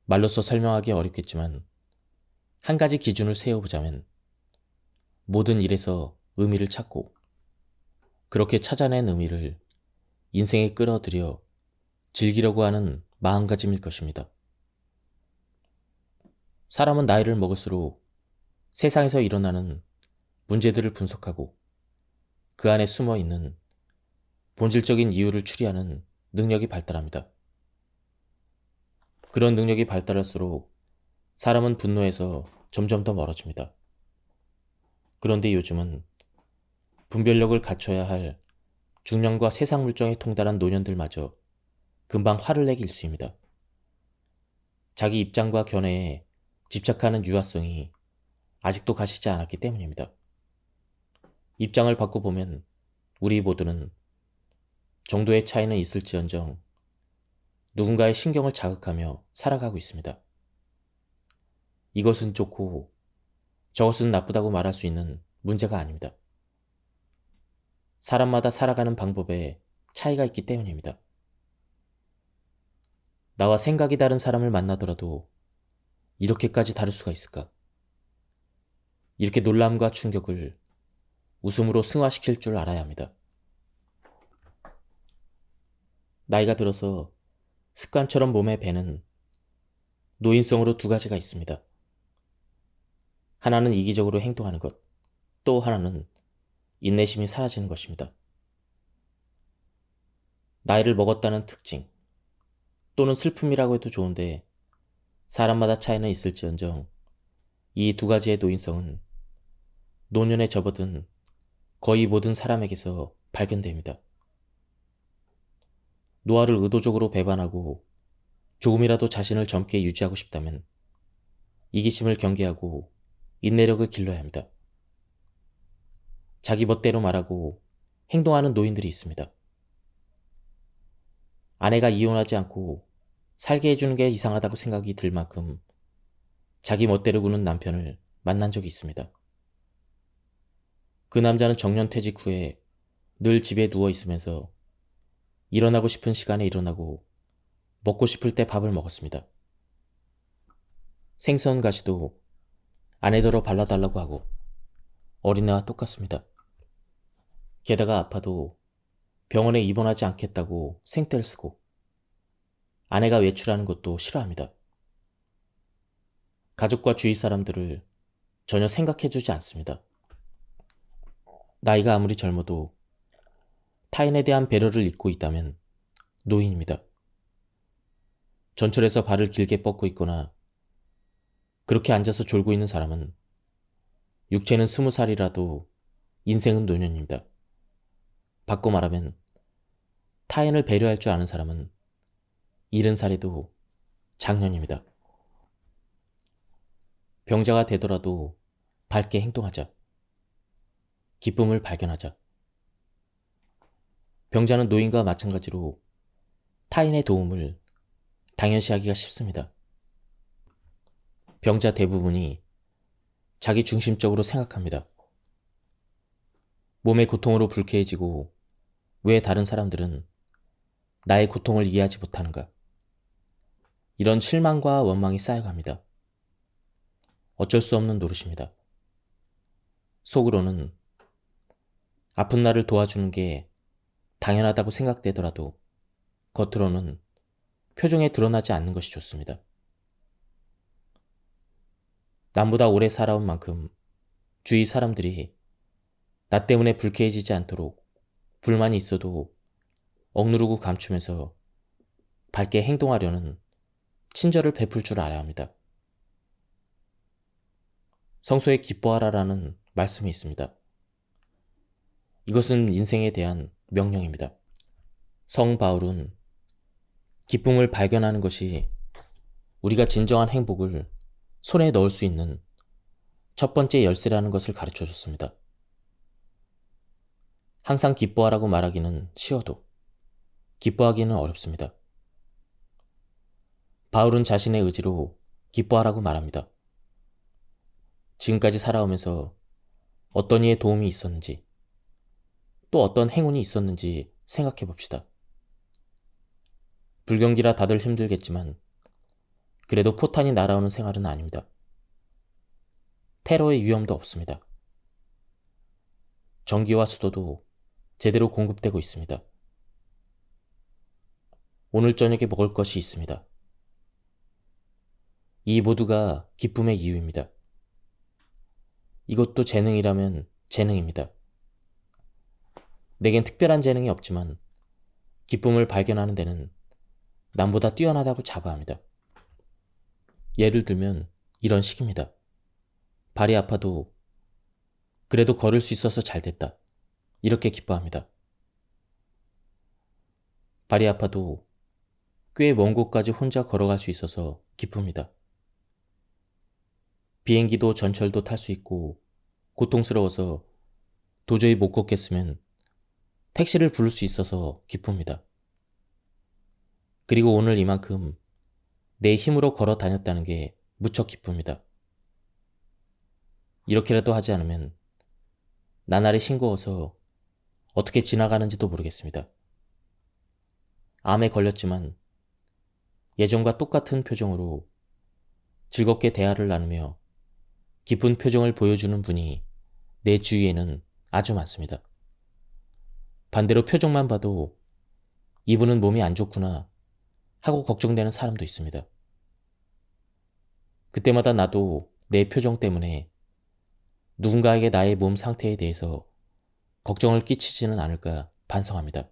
말로써 설명하기 어렵겠지만 한 가지 기준을 세워보자면 모든 일에서 의미를 찾고 그렇게 찾아낸 의미를 인생에 끌어들여 즐기려고 하는 마음가짐일 것입니다. 사람은 나이를 먹을수록 세상에서 일어나는 문제들을 분석하고 그 안에 숨어 있는 본질적인 이유를 추리하는 능력이 발달합니다. 그런 능력이 발달할수록 사람은 분노에서 점점 더 멀어집니다. 그런데 요즘은 분별력을 갖춰야 할 중년과 세상 물정에 통달한 노년들마저 금방 화를 내기 일쑤입니다. 자기 입장과 견해에 집착하는 유아성이 아직도 가시지 않았기 때문입니다. 입장을 바꿔보면 우리 모두는 정도의 차이는 있을지언정 누군가의 신경을 자극하며 살아가고 있습니다. 이것은 좋고 저것은 나쁘다고 말할 수 있는 문제가 아닙니다. 사람마다 살아가는 방법에 차이가 있기 때문입니다. 나와 생각이 다른 사람을 만나더라도 이렇게까지 다를 수가 있을까? 이렇게 놀람과 충격을 웃음으로 승화시킬 줄 알아야 합니다. 나이가 들어서 습관처럼 몸에 배는 노인성으로 두 가지가 있습니다. 하나는 이기적으로 행동하는 것, 또 하나는 인내심이 사라지는 것입니다. 나이를 먹었다는 특징, 또는 슬픔이라고 해도 좋은데 사람마다 차이는 있을지언정 이 두 가지의 노인성은 노년에 접어든 거의 모든 사람에게서 발견됩니다. 노화를 의도적으로 배반하고 조금이라도 자신을 젊게 유지하고 싶다면 이기심을 경계하고 인내력을 길러야 합니다. 자기 멋대로 말하고 행동하는 노인들이 있습니다. 아내가 이혼하지 않고 살게 해주는 게 이상하다고 생각이 들 만큼 자기 멋대로 구는 남편을 만난 적이 있습니다. 그 남자는 정년퇴직 후에 늘 집에 누워 있으면서 일어나고 싶은 시간에 일어나고 먹고 싶을 때 밥을 먹었습니다. 생선 가시도 아내더러 발라달라고 하고 어린애와 똑같습니다. 게다가 아파도 병원에 입원하지 않겠다고 생떼를 쓰고 아내가 외출하는 것도 싫어합니다. 가족과 주위 사람들을 전혀 생각해주지 않습니다. 나이가 아무리 젊어도 타인에 대한 배려를 잊고 있다면 노인입니다. 전철에서 발을 길게 뻗고 있거나 그렇게 앉아서 졸고 있는 사람은 육체는 20살이라도 인생은 노년입니다. 바꿔 말하면 타인을 배려할 줄 아는 사람은 70살에도 장년입니다. 병자가 되더라도 밝게 행동하자. 기쁨을 발견하자. 병자는 노인과 마찬가지로 타인의 도움을 당연시하기가 쉽습니다. 병자 대부분이 자기 중심적으로 생각합니다. 몸의 고통으로 불쾌해지고 왜 다른 사람들은 나의 고통을 이해하지 못하는가? 이런 실망과 원망이 쌓여갑니다. 어쩔 수 없는 노릇입니다. 속으로는 아픈 나를 도와주는 게 당연하다고 생각되더라도 겉으로는 표정에 드러나지 않는 것이 좋습니다. 남보다 오래 살아온 만큼 주위 사람들이 나 때문에 불쾌해지지 않도록 불만이 있어도 억누르고 감추면서 밝게 행동하려는 친절을 베풀 줄 알아야 합니다. 성소에 기뻐하라라는 말씀이 있습니다. 이것은 인생에 대한 명령입니다. 성 바울은 기쁨을 발견하는 것이 우리가 진정한 행복을 손에 넣을 수 있는 첫 번째 열쇠라는 것을 가르쳐 줬습니다. 항상 기뻐하라고 말하기는 쉬워도 기뻐하기는 어렵습니다. 바울은 자신의 의지로 기뻐하라고 말합니다. 지금까지 살아오면서 어떤 이의 도움이 있었는지, 또 어떤 행운이 있었는지 생각해 봅시다. 불경기라 다들 힘들겠지만 그래도 포탄이 날아오는 생활은 아닙니다. 테러의 위험도 없습니다. 전기와 수도도 제대로 공급되고 있습니다. 오늘 저녁에 먹을 것이 있습니다. 이 모두가 기쁨의 이유입니다. 이것도 재능이라면 재능입니다. 내겐 특별한 재능이 없지만 기쁨을 발견하는 데는 남보다 뛰어나다고 자부합니다. 예를 들면 이런 식입니다. 발이 아파도 그래도 걸을 수 있어서 잘 됐다. 이렇게 기뻐합니다. 발이 아파도 꽤 먼 곳까지 혼자 걸어갈 수 있어서 기쁩니다. 비행기도 전철도 탈 수 있고 고통스러워서 도저히 못 걷겠으면 택시를 부를 수 있어서 기쁩니다. 그리고 오늘 이만큼 내 힘으로 걸어 다녔다는 게 무척 기쁩니다. 이렇게라도 하지 않으면 나날이 싱거워서 어떻게 지나가는지도 모르겠습니다. 암에 걸렸지만 예전과 똑같은 표정으로 즐겁게 대화를 나누며 기쁜 표정을 보여주는 분이 내 주위에는 아주 많습니다. 반대로 표정만 봐도 이분은 몸이 안 좋구나 하고 걱정되는 사람도 있습니다. 그때마다 나도 내 표정 때문에 누군가에게 나의 몸 상태에 대해서 걱정을 끼치지는 않을까 반성합니다.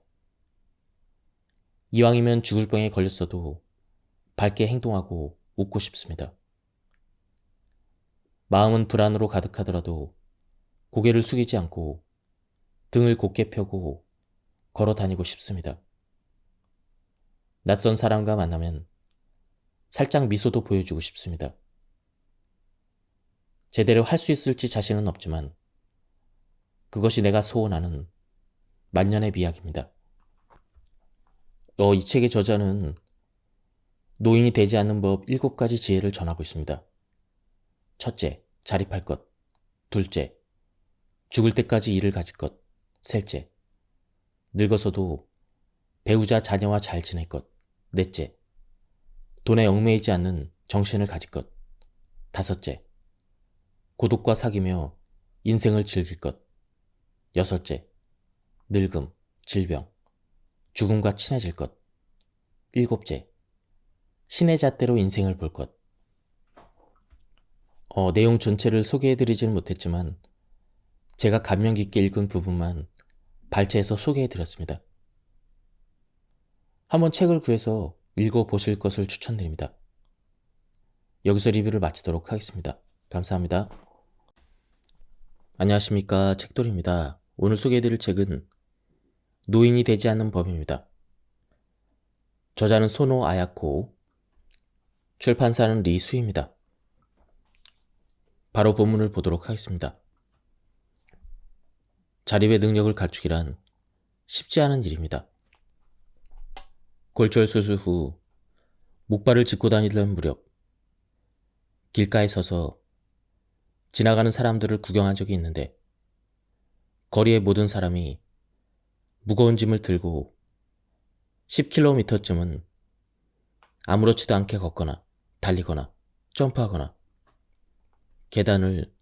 이왕이면 죽을 병에 걸렸어도 밝게 행동하고 웃고 싶습니다. 마음은 불안으로 가득하더라도 고개를 숙이지 않고 등을 곧게 펴고 걸어 다니고 싶습니다. 낯선 사람과 만나면 살짝 미소도 보여주고 싶습니다. 제대로 할 수 있을지 자신은 없지만 그것이 내가 소원하는 만년의 비약입니다. 이 책의 저자는 노인이 되지 않는 법 7가지 지혜를 전하고 있습니다. 첫째, 자립할 것. 둘째, 죽을 때까지 일을 가질 것. 셋째, 늙어서도 배우자 자녀와 잘 지낼 것. 넷째, 돈에 얽매이지 않는 정신을 가질 것. 다섯째, 고독과 사귀며 인생을 즐길 것. 여섯째, 늙음, 질병, 죽음과 친해질 것. 일곱째, 신의 잣대로 인생을 볼 것. 내용 전체를 소개해드리지는 못했지만 제가 감명 깊게 읽은 부분만 발췌해서 소개해드렸습니다. 한번 책을 구해서 읽어보실 것을 추천드립니다. 여기서 리뷰를 마치도록 하겠습니다. 감사합니다. 안녕하십니까, 책돌이입니다. 오늘 소개해드릴 책은 노인이 되지 않는 법입니다. 저자는 소노 아야코, 출판사는 리수입니다. 바로 본문을 보도록 하겠습니다. 자립의 능력을 갖추기란 쉽지 않은 일입니다. 골절 수술 후 목발을 짚고 다니던 무렵 길가에 서서 지나가는 사람들을 구경한 적이 있는데 거리의 모든 사람이 무거운 짐을 들고 10km쯤은 아무렇지도 않게 걷거나 달리거나 점프하거나 계단을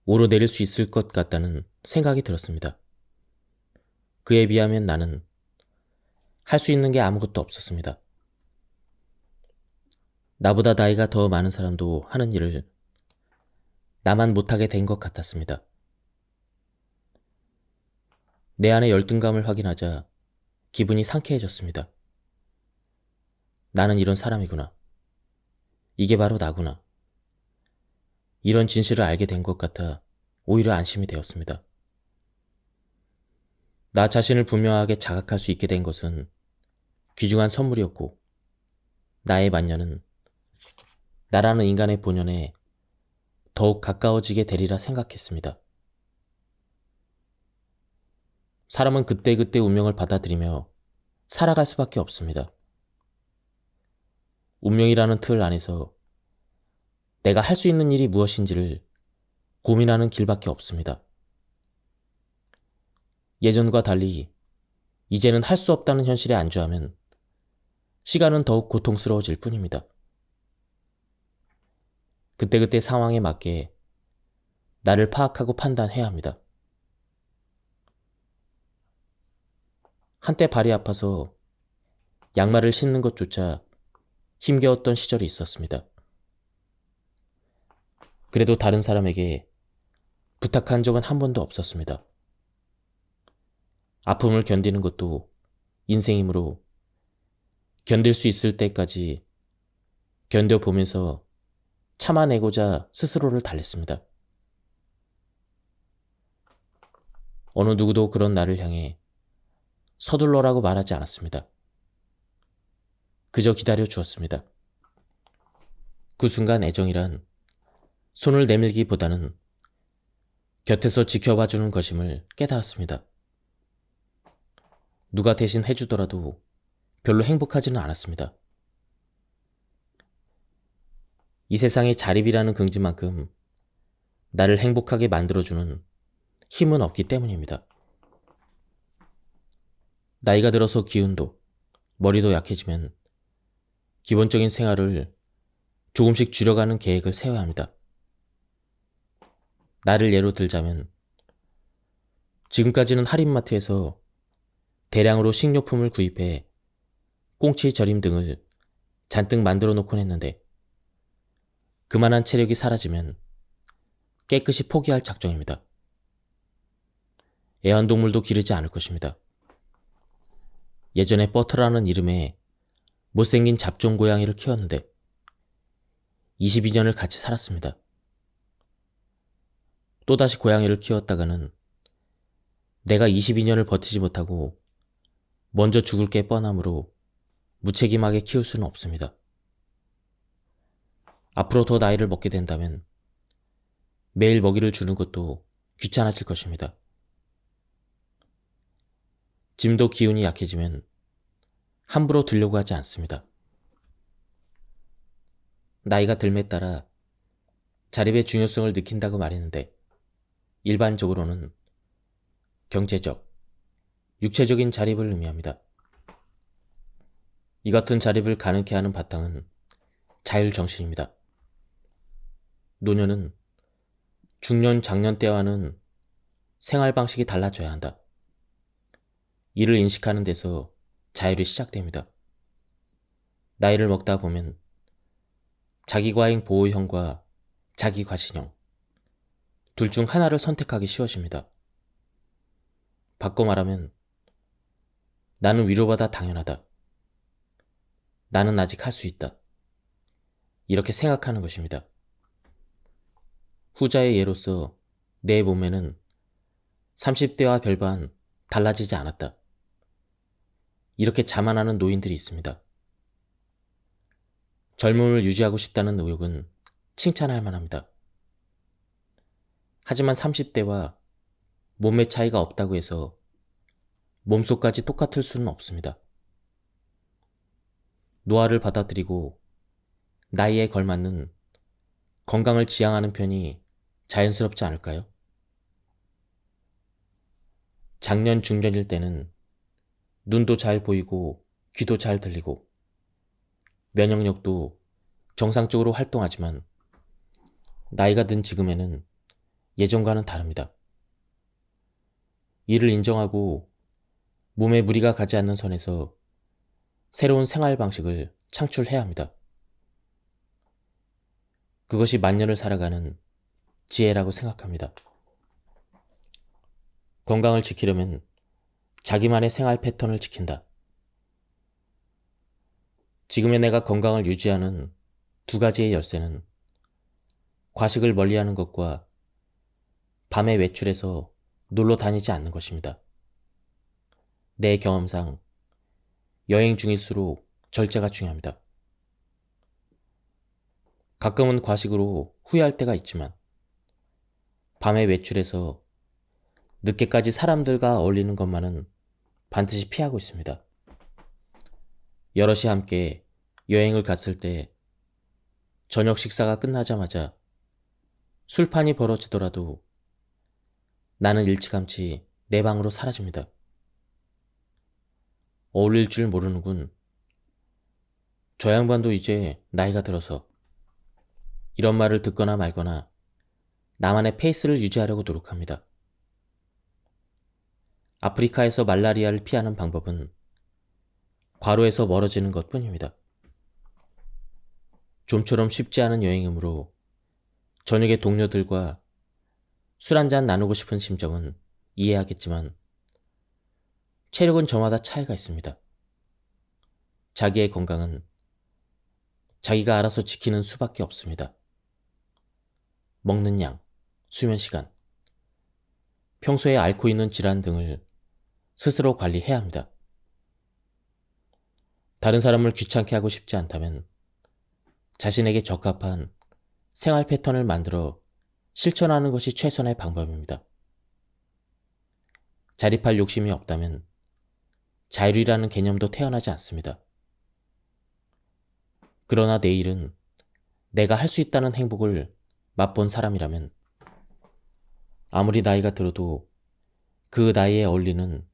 오르내릴 수 있을 것 같다는 생각이 들었습니다. 그에 비하면 나는 할 수 있는 게 아무것도 없었습니다. 나보다 나이가 더 많은 사람도 하는 일을 나만 못하게 된 것 같았습니다. 내 안의 열등감을 확인하자 기분이 상쾌해졌습니다. 나는 이런 사람이구나. 이게 바로 나구나. 이런 진실을 알게 된 것 같아 오히려 안심이 되었습니다. 나 자신을 분명하게 자각할 수 있게 된 것은 귀중한 선물이었고 나의 만년은 나라는 인간의 본연에 더욱 가까워지게 되리라 생각했습니다. 사람은 그때그때 운명을 받아들이며 살아갈 수밖에 없습니다. 운명이라는 틀 안에서 내가 할 수 있는 일이 무엇인지를 고민하는 길밖에 없습니다. 예전과 달리 이제는 할 수 없다는 현실에 안주하면 시간은 더욱 고통스러워질 뿐입니다. 그때그때 상황에 맞게 나를 파악하고 판단해야 합니다. 한때 발이 아파서 양말을 신는 것조차 힘겨웠던 시절이 있었습니다. 그래도 다른 사람에게 부탁한 적은 한 번도 없었습니다. 아픔을 견디는 것도 인생이므로 견딜 수 있을 때까지 견뎌보면서 참아내고자 스스로를 달랬습니다. 어느 누구도 그런 나를 향해 서둘러라고 말하지 않았습니다. 그저 기다려 주었습니다. 그 순간 애정이란 손을 내밀기보다는 곁에서 지켜봐주는 것임을 깨달았습니다. 누가 대신 해주더라도 별로 행복하지는 않았습니다. 이 세상에 자립이라는 긍지만큼 나를 행복하게 만들어주는 힘은 없기 때문입니다. 나이가 들어서 기운도, 머리도 약해지면 기본적인 생활을 조금씩 줄여가는 계획을 세워야 합니다. 나를 예로 들자면 지금까지는 할인마트에서 대량으로 식료품을 구입해 꽁치 절임 등을 잔뜩 만들어 놓곤 했는데 그만한 체력이 사라지면 깨끗이 포기할 작정입니다. 애완동물도 기르지 않을 것입니다. 예전에 버터라는 이름의 못생긴 잡종 고양이를 키웠는데 22년을 같이 살았습니다. 또다시 고양이를 키웠다가는 내가 22년을 버티지 못하고 먼저 죽을 게 뻔하므로 무책임하게 키울 수는 없습니다. 앞으로 더 나이를 먹게 된다면 매일 먹이를 주는 것도 귀찮아질 것입니다. 짐도 기운이 약해지면 함부로 들려고 하지 않습니다. 나이가 들매 따라 자립의 중요성을 느낀다고 말했는데 일반적으로는 경제적, 육체적인 자립을 의미합니다. 이 같은 자립을 가능케 하는 바탕은 자율정신입니다. 노년은 중년, 장년 때와는 생활 방식이 달라져야 한다. 이를 인식하는 데서 자율이 시작됩니다. 나이를 먹다 보면 자기과잉 보호형과 자기과신형, 둘 중 하나를 선택하기 쉬워집니다. 바꿔 말하면 나는 위로받아 당연하다. 나는 아직 할 수 있다. 이렇게 생각하는 것입니다. 후자의 예로서 내 몸매는 30대와 별반 달라지지 않았다. 이렇게 자만하는 노인들이 있습니다. 젊음을 유지하고 싶다는 의욕은 칭찬할 만합니다. 하지만 30대와 몸매 차이가 없다고 해서 몸속까지 똑같을 수는 없습니다. 노화를 받아들이고 나이에 걸맞는 건강을 지향하는 편이 자연스럽지 않을까요? 장년, 중년일 때는 눈도 잘 보이고 귀도 잘 들리고 면역력도 정상적으로 활동하지만 나이가 든 지금에는 예전과는 다릅니다. 이를 인정하고 몸에 무리가 가지 않는 선에서 새로운 생활 방식을 창출해야 합니다. 그것이 만년을 살아가는 지혜라고 생각합니다. 건강을 지키려면 자기만의 생활 패턴을 지킨다. 지금의 내가 건강을 유지하는 두 가지의 열쇠는 과식을 멀리하는 것과 밤에 외출해서 놀러 다니지 않는 것입니다. 내 경험상 여행 중일수록 절제가 중요합니다. 가끔은 과식으로 후회할 때가 있지만 밤에 외출해서 늦게까지 사람들과 어울리는 것만은 반드시 피하고 있습니다. 여럿이 함께 여행을 갔을 때 저녁 식사가 끝나자마자 술판이 벌어지더라도 나는 일찌감치 내 방으로 사라집니다. 어울릴 줄 모르는군. 저 양반도 이제 나이가 들어서 이런 말을 듣거나 말거나 나만의 페이스를 유지하려고 노력합니다. 아프리카에서 말라리아를 피하는 방법은 과로에서 멀어지는 것 뿐입니다. 좀처럼 쉽지 않은 여행이므로 저녁에 동료들과 술 한잔 나누고 싶은 심정은 이해하겠지만 체력은 저마다 차이가 있습니다. 자기의 건강은 자기가 알아서 지키는 수밖에 없습니다. 먹는 양, 수면 시간, 평소에 앓고 있는 질환 등을 스스로 관리해야 합니다. 다른 사람을 귀찮게 하고 싶지 않다면 자신에게 적합한 생활 패턴을 만들어 실천하는 것이 최선의 방법입니다. 자립할 욕심이 없다면 자율이라는 개념도 태어나지 않습니다. 그러나 내일은 내가 할 수 있다는 행복을 맛본 사람이라면 아무리 나이가 들어도 그 나이에 어울리는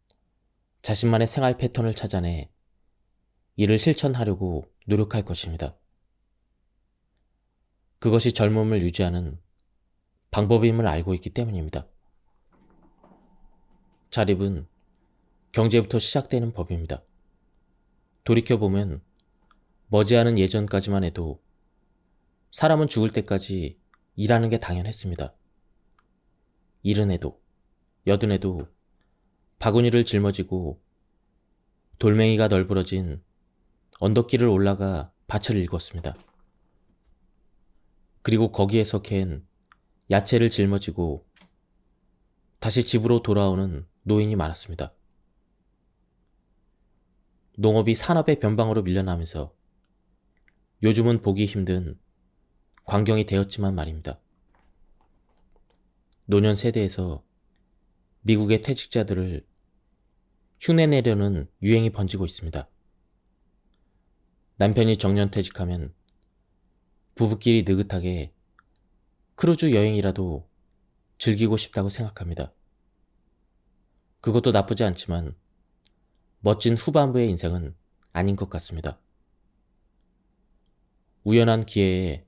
자신만의 생활 패턴을 찾아내 이를 실천하려고 노력할 것입니다. 그것이 젊음을 유지하는 방법임을 알고 있기 때문입니다. 자립은 경제부터 시작되는 법입니다. 돌이켜보면 머지않은 예전까지만 해도 사람은 죽을 때까지 일하는 게 당연했습니다. 일은 해도 여든 해도 바구니를 짊어지고 돌멩이가 널브러진 언덕길을 올라가 밭을 일궜습니다. 그리고 거기에서 캔 야채를 짊어지고 다시 집으로 돌아오는 노인이 많았습니다. 농업이 산업의 변방으로 밀려나면서 요즘은 보기 힘든 광경이 되었지만 말입니다. 노년 세대에서 미국의 퇴직자들을 흉내내려는 유행이 번지고 있습니다. 남편이 정년퇴직하면 부부끼리 느긋하게 크루즈 여행이라도 즐기고 싶다고 생각합니다. 그것도 나쁘지 않지만 멋진 후반부의 인생은 아닌 것 같습니다. 우연한 기회에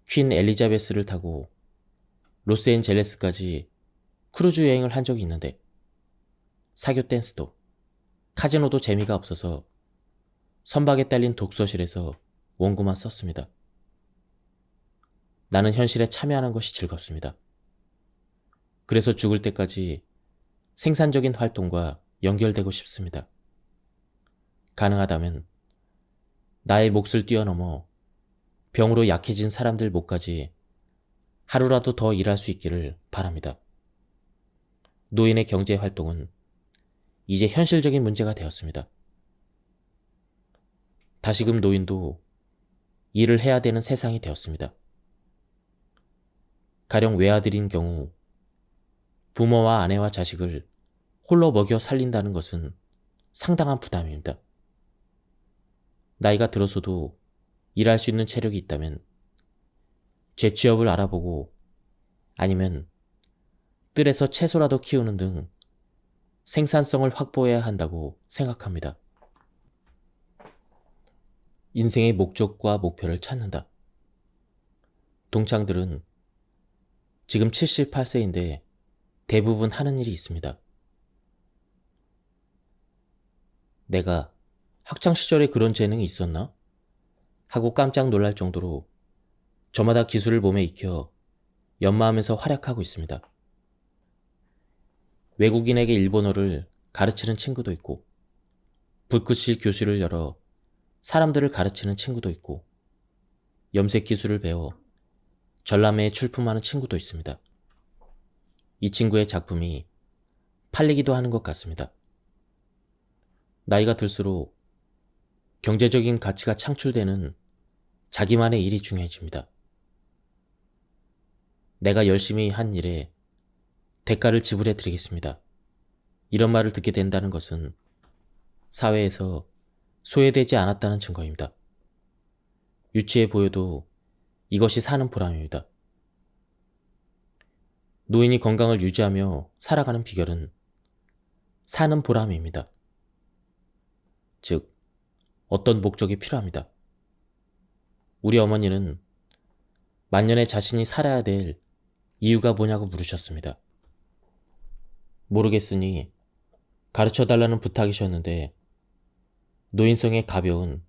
퀸 엘리자베스를 타고 로스앤젤레스까지 크루즈 여행을 한 적이 있는데 사교 댄스도 카지노도 재미가 없어서 선박에 딸린 독서실에서 원고만 썼습니다. 나는 현실에 참여하는 것이 즐겁습니다. 그래서 죽을 때까지 생산적인 활동과 연결되고 싶습니다. 가능하다면 나의 몫을 뛰어넘어 병으로 약해진 사람들 몫까지 하루라도 더 일할 수 있기를 바랍니다. 노인의 경제 활동은 이제 현실적인 문제가 되었습니다. 다시금 노인도 일을 해야 되는 세상이 되었습니다. 가령 외아들인 경우 부모와 아내와 자식을 홀로 먹여 살린다는 것은 상당한 부담입니다. 나이가 들어서도 일할 수 있는 체력이 있다면 재취업을 알아보고 아니면 뜰에서 채소라도 키우는 등 생산성을 확보해야 한다고 생각합니다. 인생의 목적과 목표를 찾는다. 동창들은 지금 78세인데 대부분 하는 일이 있습니다. 내가 학창시절에 그런 재능이 있었나? 하고 깜짝 놀랄 정도로 저마다 기술을 몸에 익혀 연마하면서 활약하고 있습니다. 외국인에게 일본어를 가르치는 친구도 있고 붓글씨 교실을 열어 사람들을 가르치는 친구도 있고 염색 기술을 배워 전람회에 출품하는 친구도 있습니다. 이 친구의 작품이 팔리기도 하는 것 같습니다. 나이가 들수록 경제적인 가치가 창출되는 자기만의 일이 중요해집니다. 내가 열심히 한 일에 대가를 지불해 드리겠습니다. 이런 말을 듣게 된다는 것은 사회에서 소외되지 않았다는 증거입니다. 유치해 보여도 이것이 사는 보람입니다. 노인이 건강을 유지하며 살아가는 비결은 사는 보람입니다. 즉, 어떤 목적이 필요합니다. 우리 어머니는 만년에 자신이 살아야 될 이유가 뭐냐고 물으셨습니다. 모르겠으니 가르쳐달라는 부탁이셨는데 노인성의 가벼운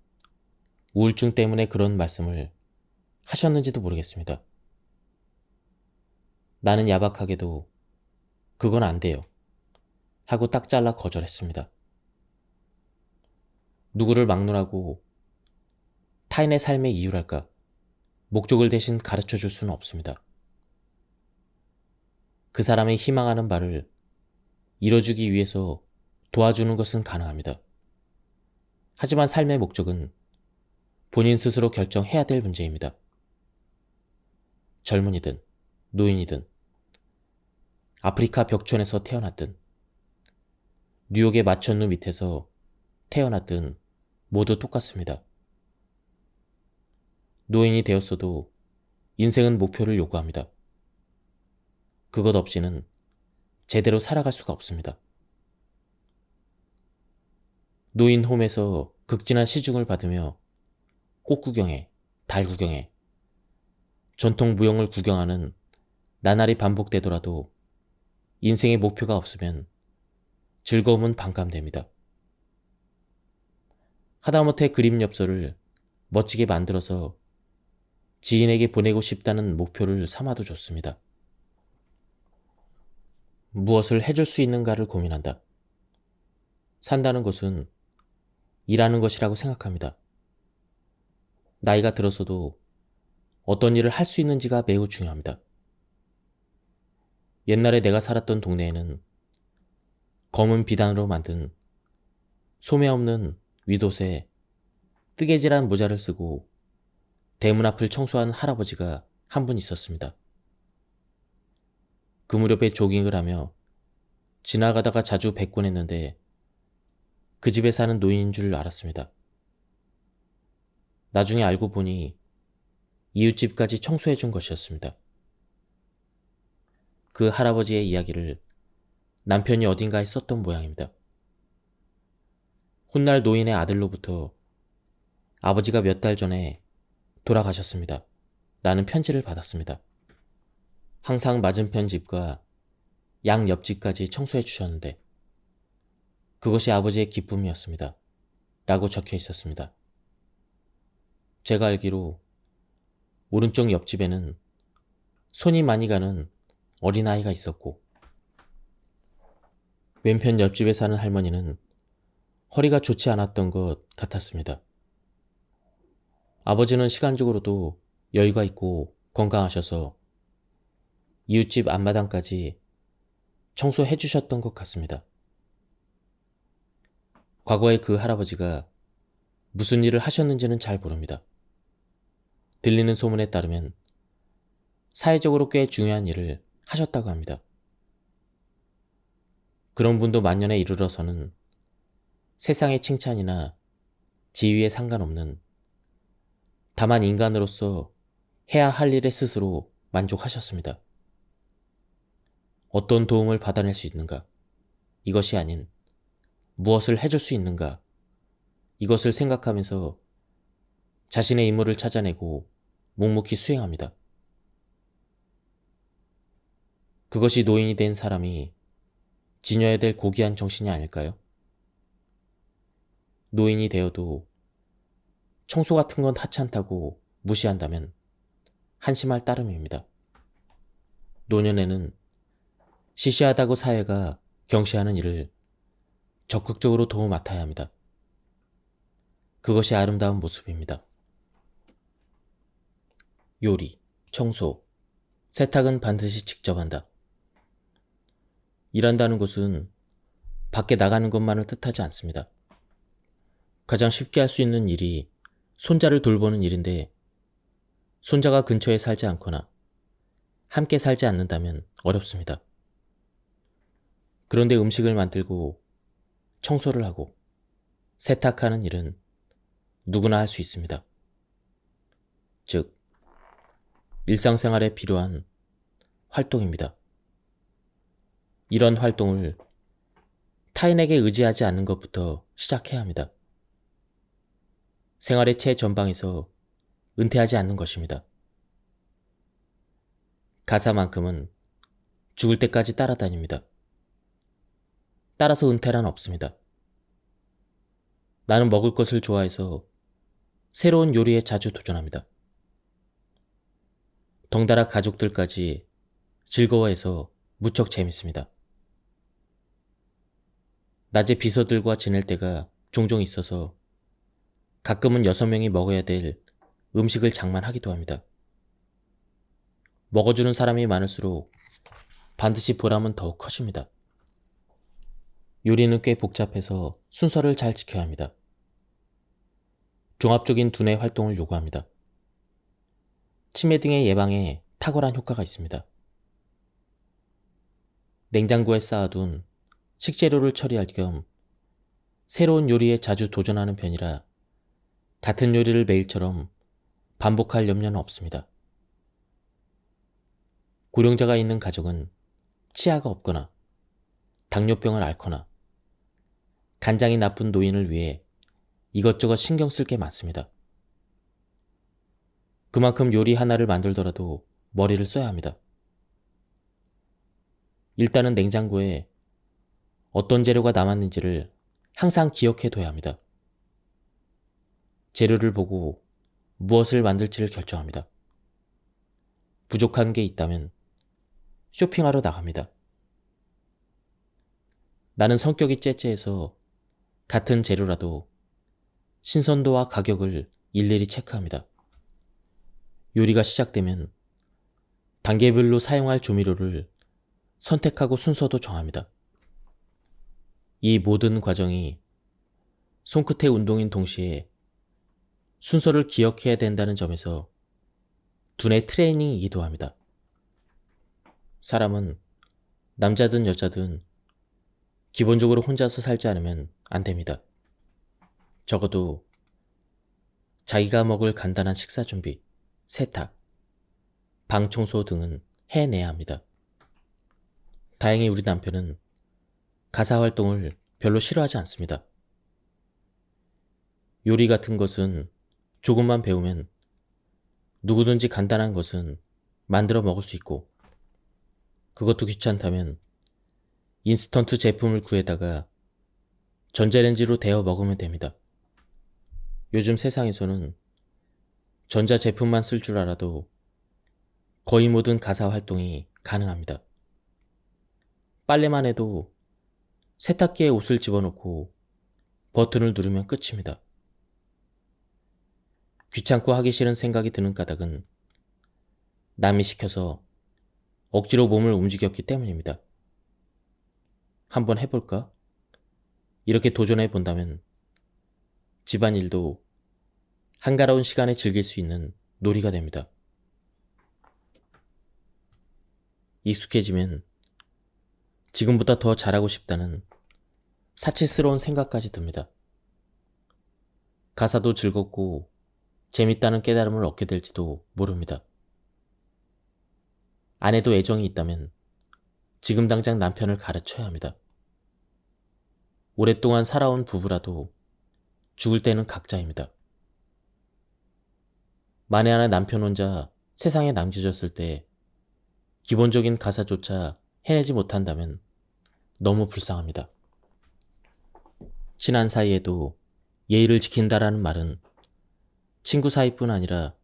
우울증 때문에 그런 말씀을 하셨는지도 모르겠습니다. 나는 야박하게도 그건 안 돼요 하고 딱 잘라 거절했습니다. 누구를 막론하고 타인의 삶의 이유랄까 목적을 대신 가르쳐 줄 수는 없습니다. 그 사람이 희망하는 바를 이뤄주기 위해서 도와주는 것은 가능합니다. 하지만 삶의 목적은 본인 스스로 결정해야 될 문제입니다. 젊은이든 노인이든 아프리카 벽촌에서 태어났든 뉴욕의 마천루 밑에서 태어났든 모두 똑같습니다. 노인이 되었어도 인생은 목표를 요구합니다. 그것 없이는 제대로 살아갈 수가 없습니다. 노인홈에서 극진한 시중을 받으며 꽃 구경에, 달 구경에, 전통 무용을 구경하는 나날이 반복되더라도 인생의 목표가 없으면 즐거움은 반감됩니다. 하다못해 그림 엽서를 멋지게 만들어서 지인에게 보내고 싶다는 목표를 삼아도 좋습니다. 무엇을 해줄 수 있는가를 고민한다. 산다는 것은 일하는 것이라고 생각합니다. 나이가 들어서도 어떤 일을 할 수 있는지가 매우 중요합니다. 옛날에 내가 살았던 동네에는 검은 비단으로 만든 소매 없는 윗옷에 뜨개질한 모자를 쓰고 대문 앞을 청소하는 할아버지가 한 분 있었습니다. 그 무렵에 조깅을 하며 지나가다가 자주 뵙곤 했는데 그 집에 사는 노인인 줄 알았습니다. 나중에 알고 보니 이웃집까지 청소해 준 것이었습니다. 그 할아버지의 이야기를 남편이 어딘가에 썼던 모양입니다. 훗날 노인의 아들로부터 아버지가 몇 달 전에 돌아가셨습니다. 라는 편지를 받았습니다. 항상 맞은편 집과 양 옆집까지 청소해 주셨는데 그것이 아버지의 기쁨이었습니다. 라고 적혀 있었습니다. 제가 알기로 오른쪽 옆집에는 손이 많이 가는 어린아이가 있었고 왼편 옆집에 사는 할머니는 허리가 좋지 않았던 것 같았습니다. 아버지는 시간적으로도 여유가 있고 건강하셔서 이웃집 앞마당까지 청소해 주셨던 것 같습니다. 과거에 그 할아버지가 무슨 일을 하셨는지는 잘 모릅니다. 들리는 소문에 따르면 사회적으로 꽤 중요한 일을 하셨다고 합니다. 그런 분도 만년에 이르러서는 세상의 칭찬이나 지위에 상관없는 다만 인간으로서 해야 할 일에 스스로 만족하셨습니다. 어떤 도움을 받아낼 수 있는가? 이것이 아닌 무엇을 해줄 수 있는가? 이것을 생각하면서 자신의 임무를 찾아내고 묵묵히 수행합니다. 그것이 노인이 된 사람이 지녀야 될 고귀한 정신이 아닐까요? 노인이 되어도 청소 같은 건 하찮다고 무시한다면 한심할 따름입니다. 노년에는 시시하다고 사회가 경시하는 일을 적극적으로 도움 맡아야 합니다. 그것이 아름다운 모습입니다. 요리, 청소, 세탁은 반드시 직접 한다. 일한다는 것은 밖에 나가는 것만을 뜻하지 않습니다. 가장 쉽게 할 수 있는 일이 손자를 돌보는 일인데 손자가 근처에 살지 않거나 함께 살지 않는다면 어렵습니다. 그런데 음식을 만들고 청소를 하고 세탁하는 일은 누구나 할 수 있습니다. 즉, 일상생활에 필요한 활동입니다. 이런 활동을 타인에게 의지하지 않는 것부터 시작해야 합니다. 생활의 최전방에서 은퇴하지 않는 것입니다. 가사만큼은 죽을 때까지 따라다닙니다. 따라서 은퇴란 없습니다. 나는 먹을 것을 좋아해서 새로운 요리에 자주 도전합니다. 덩달아 가족들까지 즐거워해서 무척 재밌습니다. 낮에 비서들과 지낼 때가 종종 있어서 가끔은 6명이 먹어야 될 음식을 장만하기도 합니다. 먹어주는 사람이 많을수록 반드시 보람은 더욱 커집니다. 요리는 꽤 복잡해서 순서를 잘 지켜야 합니다. 종합적인 두뇌 활동을 요구합니다. 치매 등의 예방에 탁월한 효과가 있습니다. 냉장고에 쌓아둔 식재료를 처리할 겸 새로운 요리에 자주 도전하는 편이라 같은 요리를 매일처럼 반복할 염려는 없습니다. 고령자가 있는 가족은 치아가 없거나 당뇨병을 앓거나 간장이 나쁜 노인을 위해 이것저것 신경 쓸 게 많습니다. 그만큼 요리 하나를 만들더라도 머리를 써야 합니다. 일단은 냉장고에 어떤 재료가 남았는지를 항상 기억해둬야 합니다. 재료를 보고 무엇을 만들지를 결정합니다. 부족한 게 있다면 쇼핑하러 나갑니다. 나는 성격이 째째해서 같은 재료라도 신선도와 가격을 일일이 체크합니다. 요리가 시작되면 단계별로 사용할 조미료를 선택하고 순서도 정합니다. 이 모든 과정이 손끝의 운동인 동시에 순서를 기억해야 된다는 점에서 두뇌 트레이닝이기도 합니다. 사람은 남자든 여자든 기본적으로 혼자서 살지 않으면 안 됩니다. 적어도 자기가 먹을 간단한 식사 준비, 세탁, 방 청소 등은 해내야 합니다. 다행히 우리 남편은 가사 활동을 별로 싫어하지 않습니다. 요리 같은 것은 조금만 배우면 누구든지 간단한 것은 만들어 먹을 수 있고, 그것도 귀찮다면 인스턴트 제품을 구해다가 전자레인지로 데워 먹으면 됩니다. 요즘 세상에서는 전자제품만 쓸 줄 알아도 거의 모든 가사 활동이 가능합니다. 빨래만 해도 세탁기에 옷을 집어넣고 버튼을 누르면 끝입니다. 귀찮고 하기 싫은 생각이 드는 까닭은 남이 시켜서 억지로 몸을 움직였기 때문입니다. 한번 해볼까? 이렇게 도전해 본다면 집안일도 한가로운 시간에 즐길 수 있는 놀이가 됩니다. 익숙해지면 지금보다 더 잘하고 싶다는 사치스러운 생각까지 듭니다. 가사도 즐겁고 재밌다는 깨달음을 얻게 될지도 모릅니다. 아내도 애정이 있다면 지금 당장 남편을 가르쳐야 합니다. 오랫동안 살아온 부부라도 죽을 때는 각자입니다. 만에 하나 남편 혼자 세상에 남겨졌을 때 기본적인 가사조차 해내지 못한다면 너무 불쌍합니다. 친한 사이에도 예의를 지킨다라는 말은 친구 사이뿐 아니라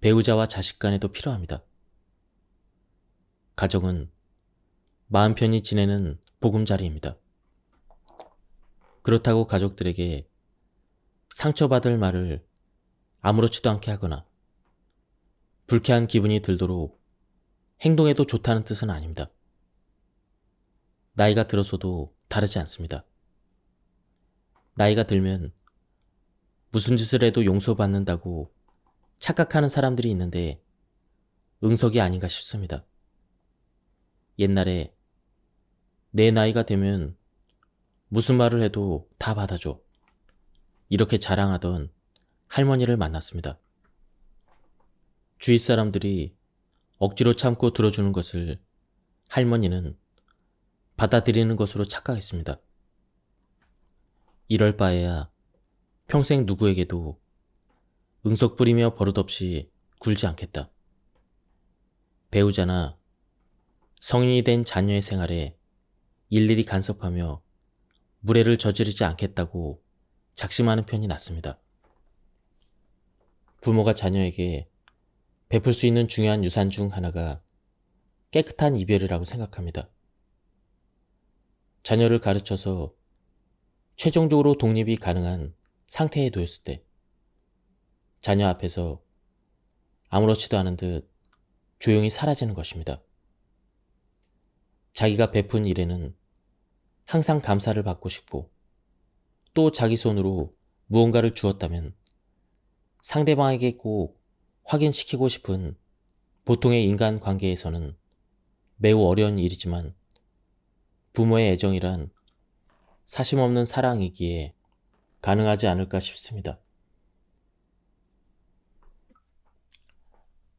배우자와 자식 간에도 필요합니다. 가정은 마음 편히 지내는 보금자리입니다. 그렇다고 가족들에게 상처받을 말을 아무렇지도 않게 하거나 불쾌한 기분이 들도록 행동해도 좋다는 뜻은 아닙니다. 나이가 들어서도 다르지 않습니다. 나이가 들면 무슨 짓을 해도 용서받는다고 착각하는 사람들이 있는데 응석이 아닌가 싶습니다. 옛날에 내 나이가 되면 무슨 말을 해도 다 받아줘. 이렇게 자랑하던 할머니를 만났습니다. 주위 사람들이 억지로 참고 들어주는 것을 할머니는 받아들이는 것으로 착각했습니다. 이럴 바에야 평생 누구에게도 응석 부리며 버릇없이 굴지 않겠다. 배우자나 성인이 된 자녀의 생활에 일일이 간섭하며 무례를 저지르지 않겠다고 작심하는 편이 낫습니다. 부모가 자녀에게 베풀 수 있는 중요한 유산 중 하나가 깨끗한 이별이라고 생각합니다. 자녀를 가르쳐서 최종적으로 독립이 가능한 상태에 놓였을 때 자녀 앞에서 아무렇지도 않은 듯 조용히 사라지는 것입니다. 자기가 베푼 일에는 항상 감사를 받고 싶고 또 자기 손으로 무언가를 주었다면 상대방에게 꼭 확인시키고 싶은 보통의 인간 관계에서는 매우 어려운 일이지만 부모의 애정이란 사심없는 사랑이기에 가능하지 않을까 싶습니다.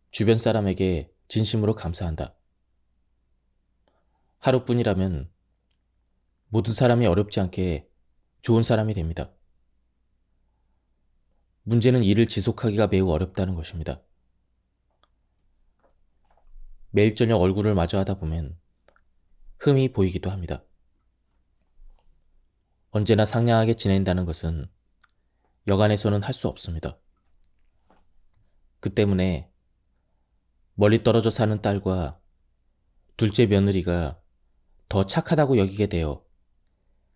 주변 사람에게 진심으로 감사한다. 하루뿐이라면 모든 사람이 어렵지 않게 좋은 사람이 됩니다. 문제는 이를 지속하기가 매우 어렵다는 것입니다. 매일 저녁 얼굴을 마주하다 보면 흠이 보이기도 합니다. 언제나 상냥하게 지낸다는 것은 여간에서는 할 수 없습니다. 그 때문에 멀리 떨어져 사는 딸과 둘째 며느리가 더 착하다고 여기게 되어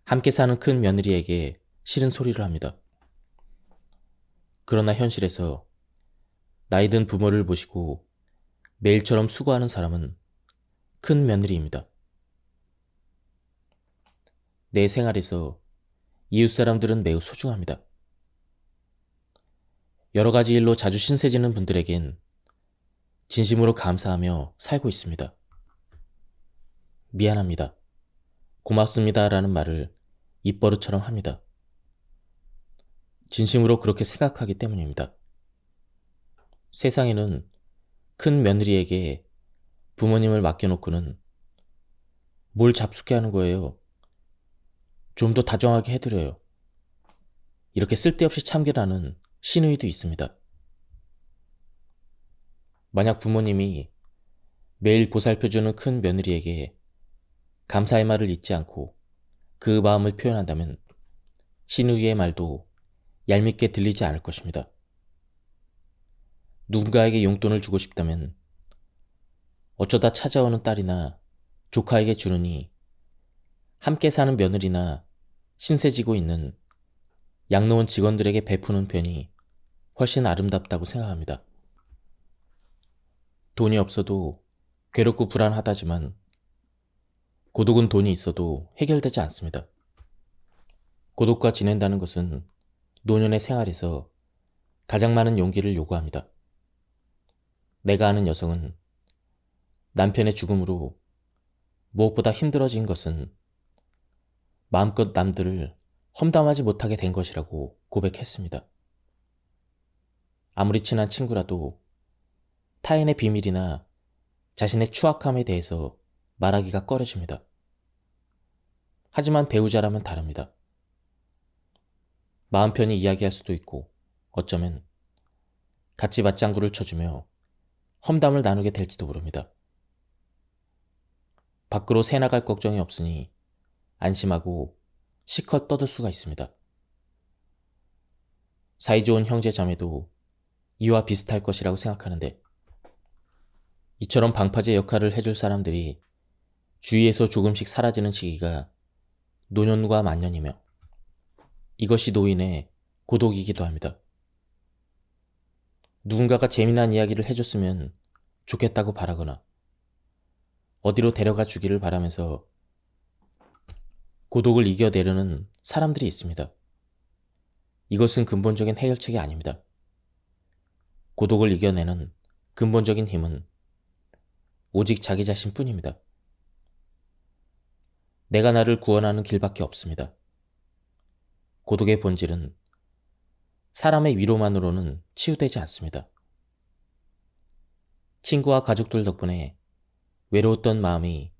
함께 사는 큰 며느리에게 싫은 소리를 합니다. 그러나 현실에서 나이 든 부모를 보시고 매일처럼 수고하는 사람은 큰 며느리입니다. 내 생활에서 이웃 사람들은 매우 소중합니다. 여러 가지 일로 자주 신세지는 분들에겐 진심으로 감사하며 살고 있습니다. 미안합니다. 고맙습니다 라는 말을 입버릇처럼 합니다. 진심으로 그렇게 생각하기 때문입니다. 세상에는 큰 며느리에게 부모님을 맡겨놓고는 뭘 잡숫게 하는 거예요. 좀 더 다정하게 해드려요. 이렇게 쓸데없이 참견하는 시누이도 있습니다. 만약 부모님이 매일 보살펴주는 큰 며느리에게 감사의 말을 잊지 않고 그 마음을 표현한다면 시누이의 말도 얄밉게 들리지 않을 것입니다. 누군가에게 용돈을 주고 싶다면 어쩌다 찾아오는 딸이나 조카에게 주느니 함께 사는 며느리나 신세지고 있는 양로원 직원들에게 베푸는 편이 훨씬 아름답다고 생각합니다. 돈이 없어도 괴롭고 불안하다지만 고독은 돈이 있어도 해결되지 않습니다. 고독과 지낸다는 것은 노년의 생활에서 가장 많은 용기를 요구합니다. 내가 아는 여성은 남편의 죽음으로 무엇보다 힘들어진 것은 마음껏 남들을 험담하지 못하게 된 것이라고 고백했습니다. 아무리 친한 친구라도 타인의 비밀이나 자신의 추악함에 대해서 말하기가 꺼려집니다. 하지만 배우자라면 다릅니다. 마음 편히 이야기할 수도 있고 어쩌면 같이 맞장구를 쳐주며 험담을 나누게 될지도 모릅니다. 밖으로 새나갈 걱정이 없으니 안심하고 실컷 떠들 수가 있습니다. 사이좋은 형제 자매도 이와 비슷할 것이라고 생각하는데 이처럼 방파제 역할을 해줄 사람들이 주위에서 조금씩 사라지는 시기가 노년과 만년이며 이것이 노인의 고독이기도 합니다. 누군가가 재미난 이야기를 해줬으면 좋겠다고 바라거나 어디로 데려가 주기를 바라면서 고독을 이겨내려는 사람들이 있습니다. 이것은 근본적인 해결책이 아닙니다. 고독을 이겨내는 근본적인 힘은 오직 자기 자신뿐입니다. 내가 나를 구원하는 길밖에 없습니다. 고독의 본질은 사람의 위로만으로는 치유되지 않습니다. 친구와 가족들 덕분에 외로웠던 마음이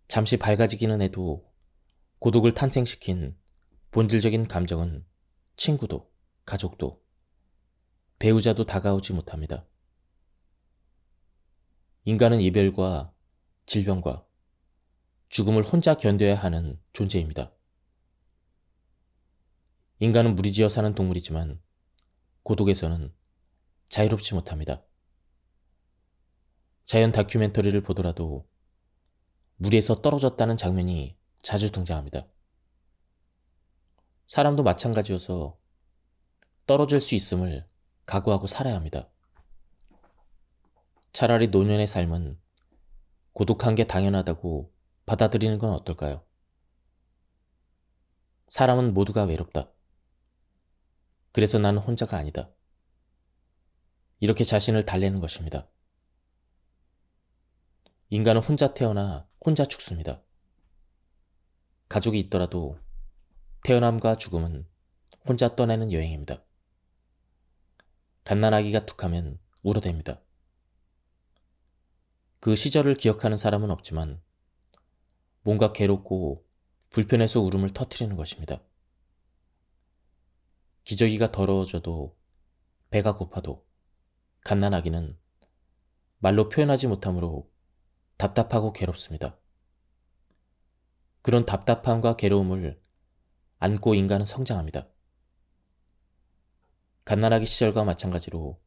잠시 밝아지기는 해도 고독을 탄생시킨 본질적인 감정은 친구도, 가족도, 배우자도 다가오지 못합니다. 인간은 이별과 질병과 죽음을 혼자 견뎌야 하는 존재입니다. 인간은 무리지어 사는 동물이지만 고독에서는 자유롭지 못합니다. 자연 다큐멘터리를 보더라도 물에서 떨어졌다는 장면이 자주 등장합니다. 사람도 마찬가지여서 떨어질 수 있음을 각오하고 살아야 합니다. 차라리 노년의 삶은 고독한 게 당연하다고 받아들이는 건 어떨까요? 사람은 모두가 외롭다. 그래서 나는 혼자가 아니다. 이렇게 자신을 달래는 것입니다. 인간은 혼자 태어나 혼자 죽습니다. 가족이 있더라도 태어남과 죽음은 혼자 떠나는 여행입니다. 갓난아기가 툭하면 울어댑니다. 그 시절을 기억하는 사람은 없지만 뭔가 괴롭고 불편해서 울음을 터뜨리는 것입니다. 기저귀가 더러워져도 배가 고파도 갓난아기는 말로 표현하지 못하므로 답답하고 괴롭습니다. 그런 답답함과 괴로움을 안고 인간은 성장합니다. 갓난아기 시절과 마찬가지로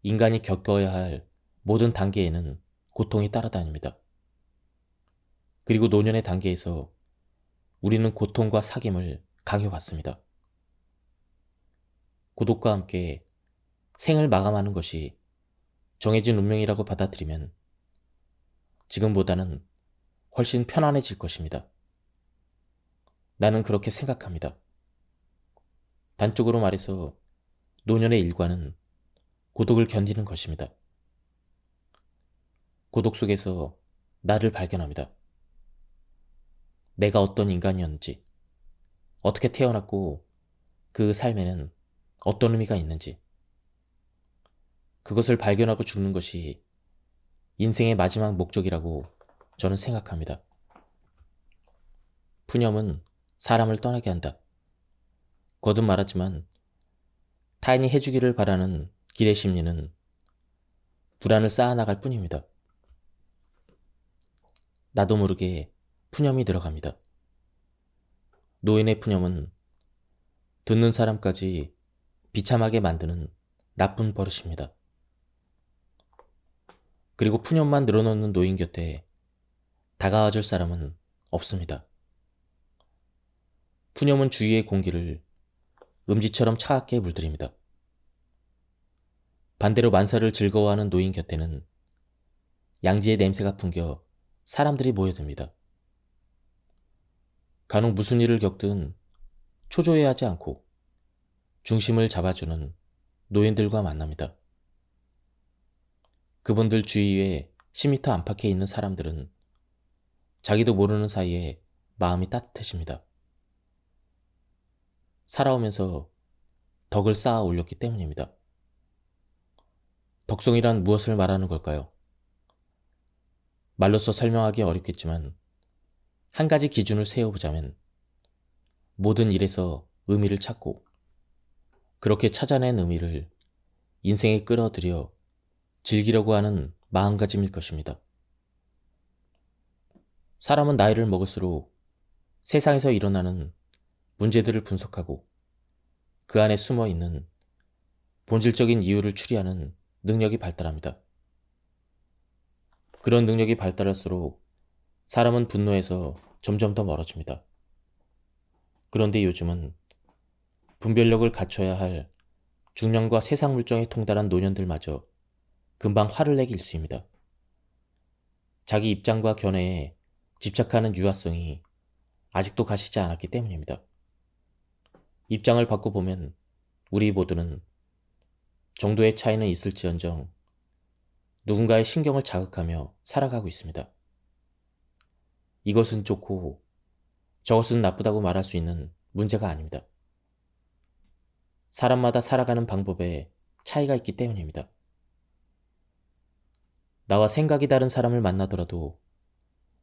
인간이 겪어야 할 모든 단계에는 고통이 따라다닙니다. 그리고 노년의 단계에서 우리는 고통과 사귐을 강요받습니다. 고독과 함께 생을 마감하는 것이 정해진 운명이라고 받아들이면 지금보다는 훨씬 편안해질 것입니다. 나는 그렇게 생각합니다. 단적으로 말해서 노년의 일과는 고독을 견디는 것입니다. 고독 속에서 나를 발견합니다. 내가 어떤 인간이었는지, 어떻게 태어났고 그 삶에는 어떤 의미가 있는지, 그것을 발견하고 죽는 것이 인생의 마지막 목적이라고 저는 생각합니다. 푸념은 사람을 떠나게 한다. 거듭 말하지만 타인이 해주기를 바라는 길의 심리는 불안을 쌓아나갈 뿐입니다. 나도 모르게 푸념이 들어갑니다. 노인의 푸념은 듣는 사람까지 비참하게 만드는 나쁜 버릇입니다. 그리고 푸념만 늘어놓는 노인 곁에 다가와줄 사람은 없습니다. 푸념은 주위의 공기를 음지처럼 차갑게 물들입니다. 반대로 만사를 즐거워하는 노인 곁에는 양지의 냄새가 풍겨 사람들이 모여듭니다. 간혹 무슨 일을 겪든 초조해하지 않고 중심을 잡아주는 노인들과 만납니다. 그분들 주위에 10m 안팎에 있는 사람들은 자기도 모르는 사이에 마음이 따뜻해집니다. 살아오면서 덕을 쌓아 올렸기 때문입니다. 덕성이란 무엇을 말하는 걸까요? 말로써 설명하기 어렵겠지만 한 가지 기준을 세워보자면 모든 일에서 의미를 찾고 그렇게 찾아낸 의미를 인생에 끌어들여 즐기려고 하는 마음가짐일 것입니다. 사람은 나이를 먹을수록 세상에서 일어나는 문제들을 분석하고 그 안에 숨어 있는 본질적인 이유를 추리하는 능력이 발달합니다. 그런 능력이 발달할수록 사람은 분노에서 점점 더 멀어집니다. 그런데 요즘은 분별력을 갖춰야 할 중년과 세상 물정에 통달한 노년들마저 금방 화를 내기 일쑤입니다. 자기 입장과 견해에 집착하는 유아성이 아직도 가시지 않았기 때문입니다. 입장을 바꿔보면 우리 모두는 정도의 차이는 있을지언정 누군가의 신경을 자극하며 살아가고 있습니다. 이것은 좋고 저것은 나쁘다고 말할 수 있는 문제가 아닙니다. 사람마다 살아가는 방법에 차이가 있기 때문입니다. 나와 생각이 다른 사람을 만나더라도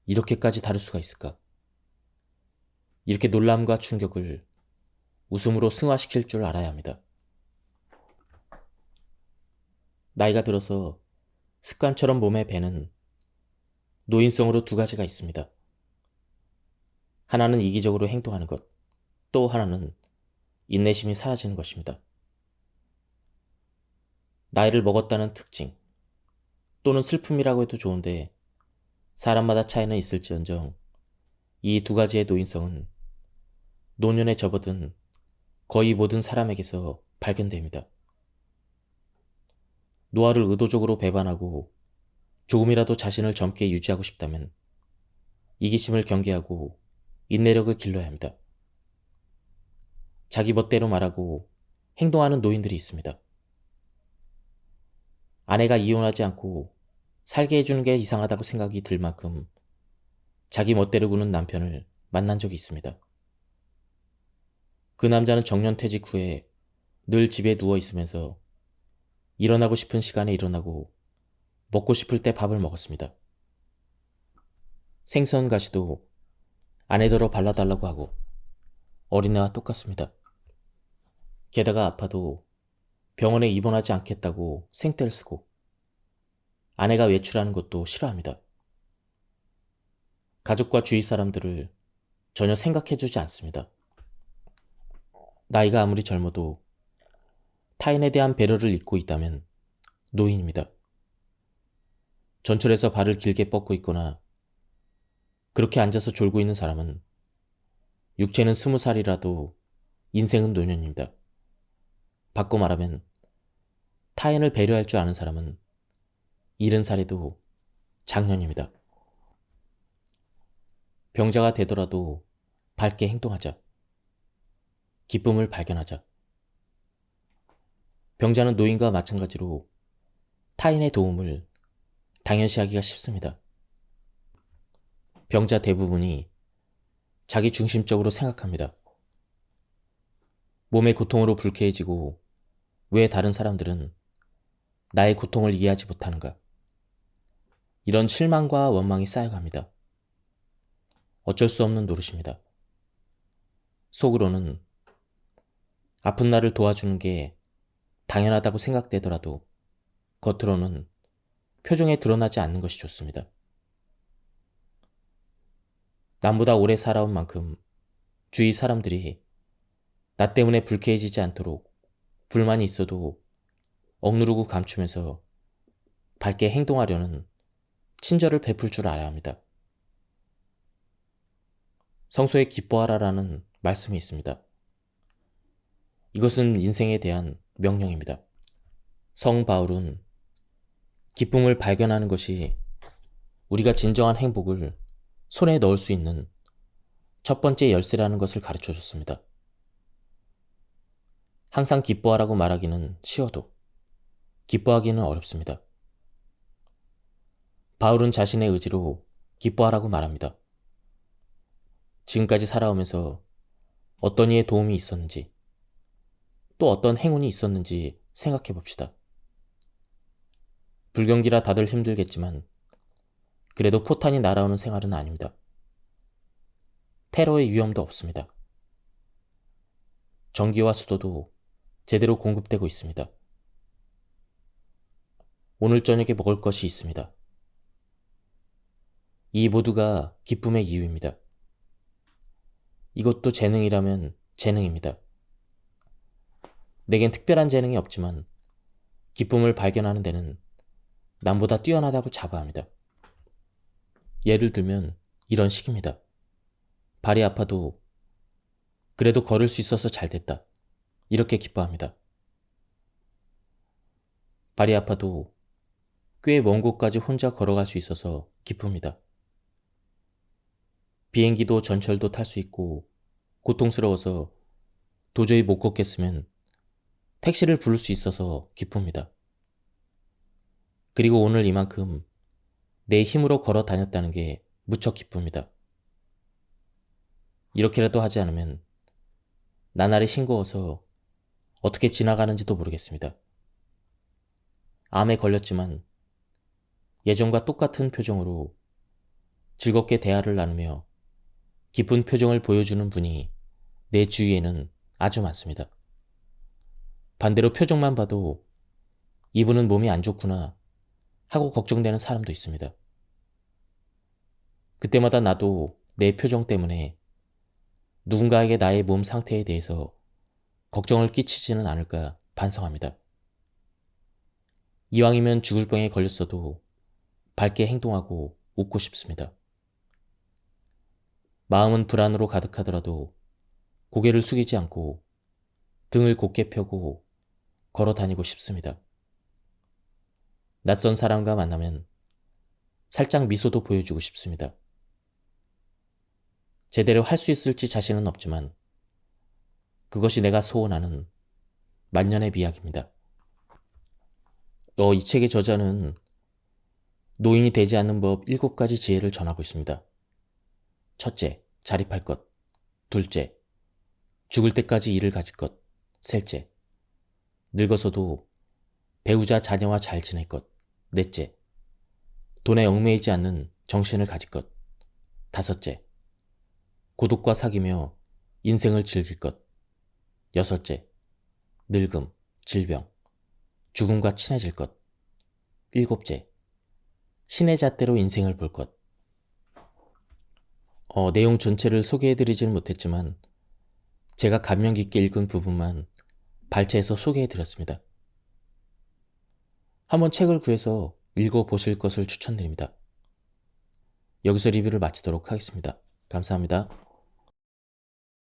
이렇게까지 다를 수가 있을까? 이렇게 놀람과 충격을 웃음으로 승화시킬 줄 알아야 합니다. 나이가 들어서 습관처럼 몸에 배는 노인성으로 두 가지가 있습니다. 하나는 이기적으로 행동하는 것, 또 하나는 인내심이 사라지는 것입니다. 나이를 먹었다는 특징, 또는 슬픔이라고 해도 좋은데 사람마다 차이는 있을지언정 이 두 가지의 노인성은 노년에 접어든 거의 모든 사람에게서 발견됩니다. 노화를 의도적으로 배반하고 조금이라도 자신을 젊게 유지하고 싶다면 이기심을 경계하고 인내력을 길러야 합니다. 자기 멋대로 말하고 행동하는 노인들이 있습니다. 아내가 이혼하지 않고 살게 해주는 게 이상하다고 생각이 들 만큼 자기 멋대로 구는 남편을 만난 적이 있습니다. 그 남자는 정년퇴직 후에 늘 집에 누워 있으면서 일어나고 싶은 시간에 일어나고 먹고 싶을 때 밥을 먹었습니다. 생선 가시도 아내더러 발라달라고 하고 어린애와 똑같습니다. 게다가 아파도 병원에 입원하지 않겠다고 생떼를 쓰고 아내가 외출하는 것도 싫어합니다. 가족과 주위 사람들을 전혀 생각해주지 않습니다. 나이가 아무리 젊어도 타인에 대한 배려를 잊고 있다면 노인입니다. 전철에서 발을 길게 뻗고 있거나 그렇게 앉아서 졸고 있는 사람은 육체는 20살이라도 인생은 노년입니다. 바꿔 말하면 타인을 배려할 줄 아는 사람은 70살에도 장년입니다. 병자가 되더라도 밝게 행동하자. 기쁨을 발견하자. 병자는 노인과 마찬가지로 타인의 도움을 당연시하기가 쉽습니다. 병자 대부분이 자기 중심적으로 생각합니다. 몸의 고통으로 불쾌해지고 왜 다른 사람들은 나의 고통을 이해하지 못하는가? 이런 실망과 원망이 쌓여갑니다. 어쩔 수 없는 노릇입니다. 속으로는 아픈 나를 도와주는 게 당연하다고 생각되더라도 겉으로는 표정에 드러나지 않는 것이 좋습니다. 남보다 오래 살아온 만큼 주위 사람들이 나 때문에 불쾌해지지 않도록 불만이 있어도 억누르고 감추면서 밝게 행동하려는 친절을 베풀 줄 알아야 합니다. 성서에 기뻐하라라는 말씀이 있습니다. 이것은 인생에 대한 명령입니다. 성 바울은 기쁨을 발견하는 것이 우리가 진정한 행복을 손에 넣을 수 있는 첫 번째 열쇠라는 것을 가르쳐 줬습니다. 항상 기뻐하라고 말하기는 쉬워도 기뻐하기는 어렵습니다. 바울은 자신의 의지로 기뻐하라고 말합니다. 지금까지 살아오면서 어떤 이의 도움이 있었는지 또 어떤 행운이 있었는지 생각해 봅시다. 불경기라 다들 힘들겠지만 그래도 포탄이 날아오는 생활은 아닙니다. 테러의 위험도 없습니다. 전기와 수도도 제대로 공급되고 있습니다. 오늘 저녁에 먹을 것이 있습니다. 이 모두가 기쁨의 이유입니다. 이것도 재능이라면 재능입니다. 내겐 특별한 재능이 없지만 기쁨을 발견하는 데는 남보다 뛰어나다고 자부합니다. 예를 들면 이런 식입니다. 발이 아파도 그래도 걸을 수 있어서 잘 됐다. 이렇게 기뻐합니다. 발이 아파도 꽤 먼 곳까지 혼자 걸어갈 수 있어서 기쁩니다. 비행기도 전철도 탈 수 있고 고통스러워서 도저히 못 걷겠으면 택시를 부를 수 있어서 기쁩니다. 그리고 오늘 이만큼 내 힘으로 걸어 다녔다는 게 무척 기쁩니다. 이렇게라도 하지 않으면 나날이 싱거워서 어떻게 지나가는지도 모르겠습니다. 암에 걸렸지만 예전과 똑같은 표정으로 즐겁게 대화를 나누며 기쁜 표정을 보여주는 분이 내 주위에는 아주 많습니다. 반대로 표정만 봐도 이분은 몸이 안 좋구나 하고 걱정되는 사람도 있습니다. 그때마다 나도 내 표정 때문에 누군가에게 나의 몸 상태에 대해서 걱정을 끼치지는 않을까 반성합니다. 이왕이면 죽을 병에 걸렸어도 밝게 행동하고 웃고 싶습니다. 마음은 불안으로 가득하더라도 고개를 숙이지 않고 등을 곧게 펴고 걸어 다니고 싶습니다. 낯선 사람과 만나면 살짝 미소도 보여주고 싶습니다. 제대로 할 수 있을지 자신은 없지만 그것이 내가 소원하는 만년의 비약입니다. 이 책의 저자는 노인이 되지 않는 법 7가지 지혜를 전하고 있습니다. 첫째, 자립할 것. 둘째, 죽을 때까지 일을 가질 것. 셋째, 늙어서도 배우자 자녀와 잘 지낼 것. 넷째, 돈에 얽매이지 않는 정신을 가질 것. 다섯째, 고독과 사귀며 인생을 즐길 것. 여섯째, 늙음, 질병, 죽음과 친해질 것. 일곱째, 신의 잣대로 인생을 볼 것. 내용 전체를 소개해드리지는 못했지만 제가 감명 깊게 읽은 부분만 발췌해서 소개해드렸습니다. 한번 책을 구해서 읽어보실 것을 추천드립니다. 여기서 리뷰를 마치도록 하겠습니다. 감사합니다.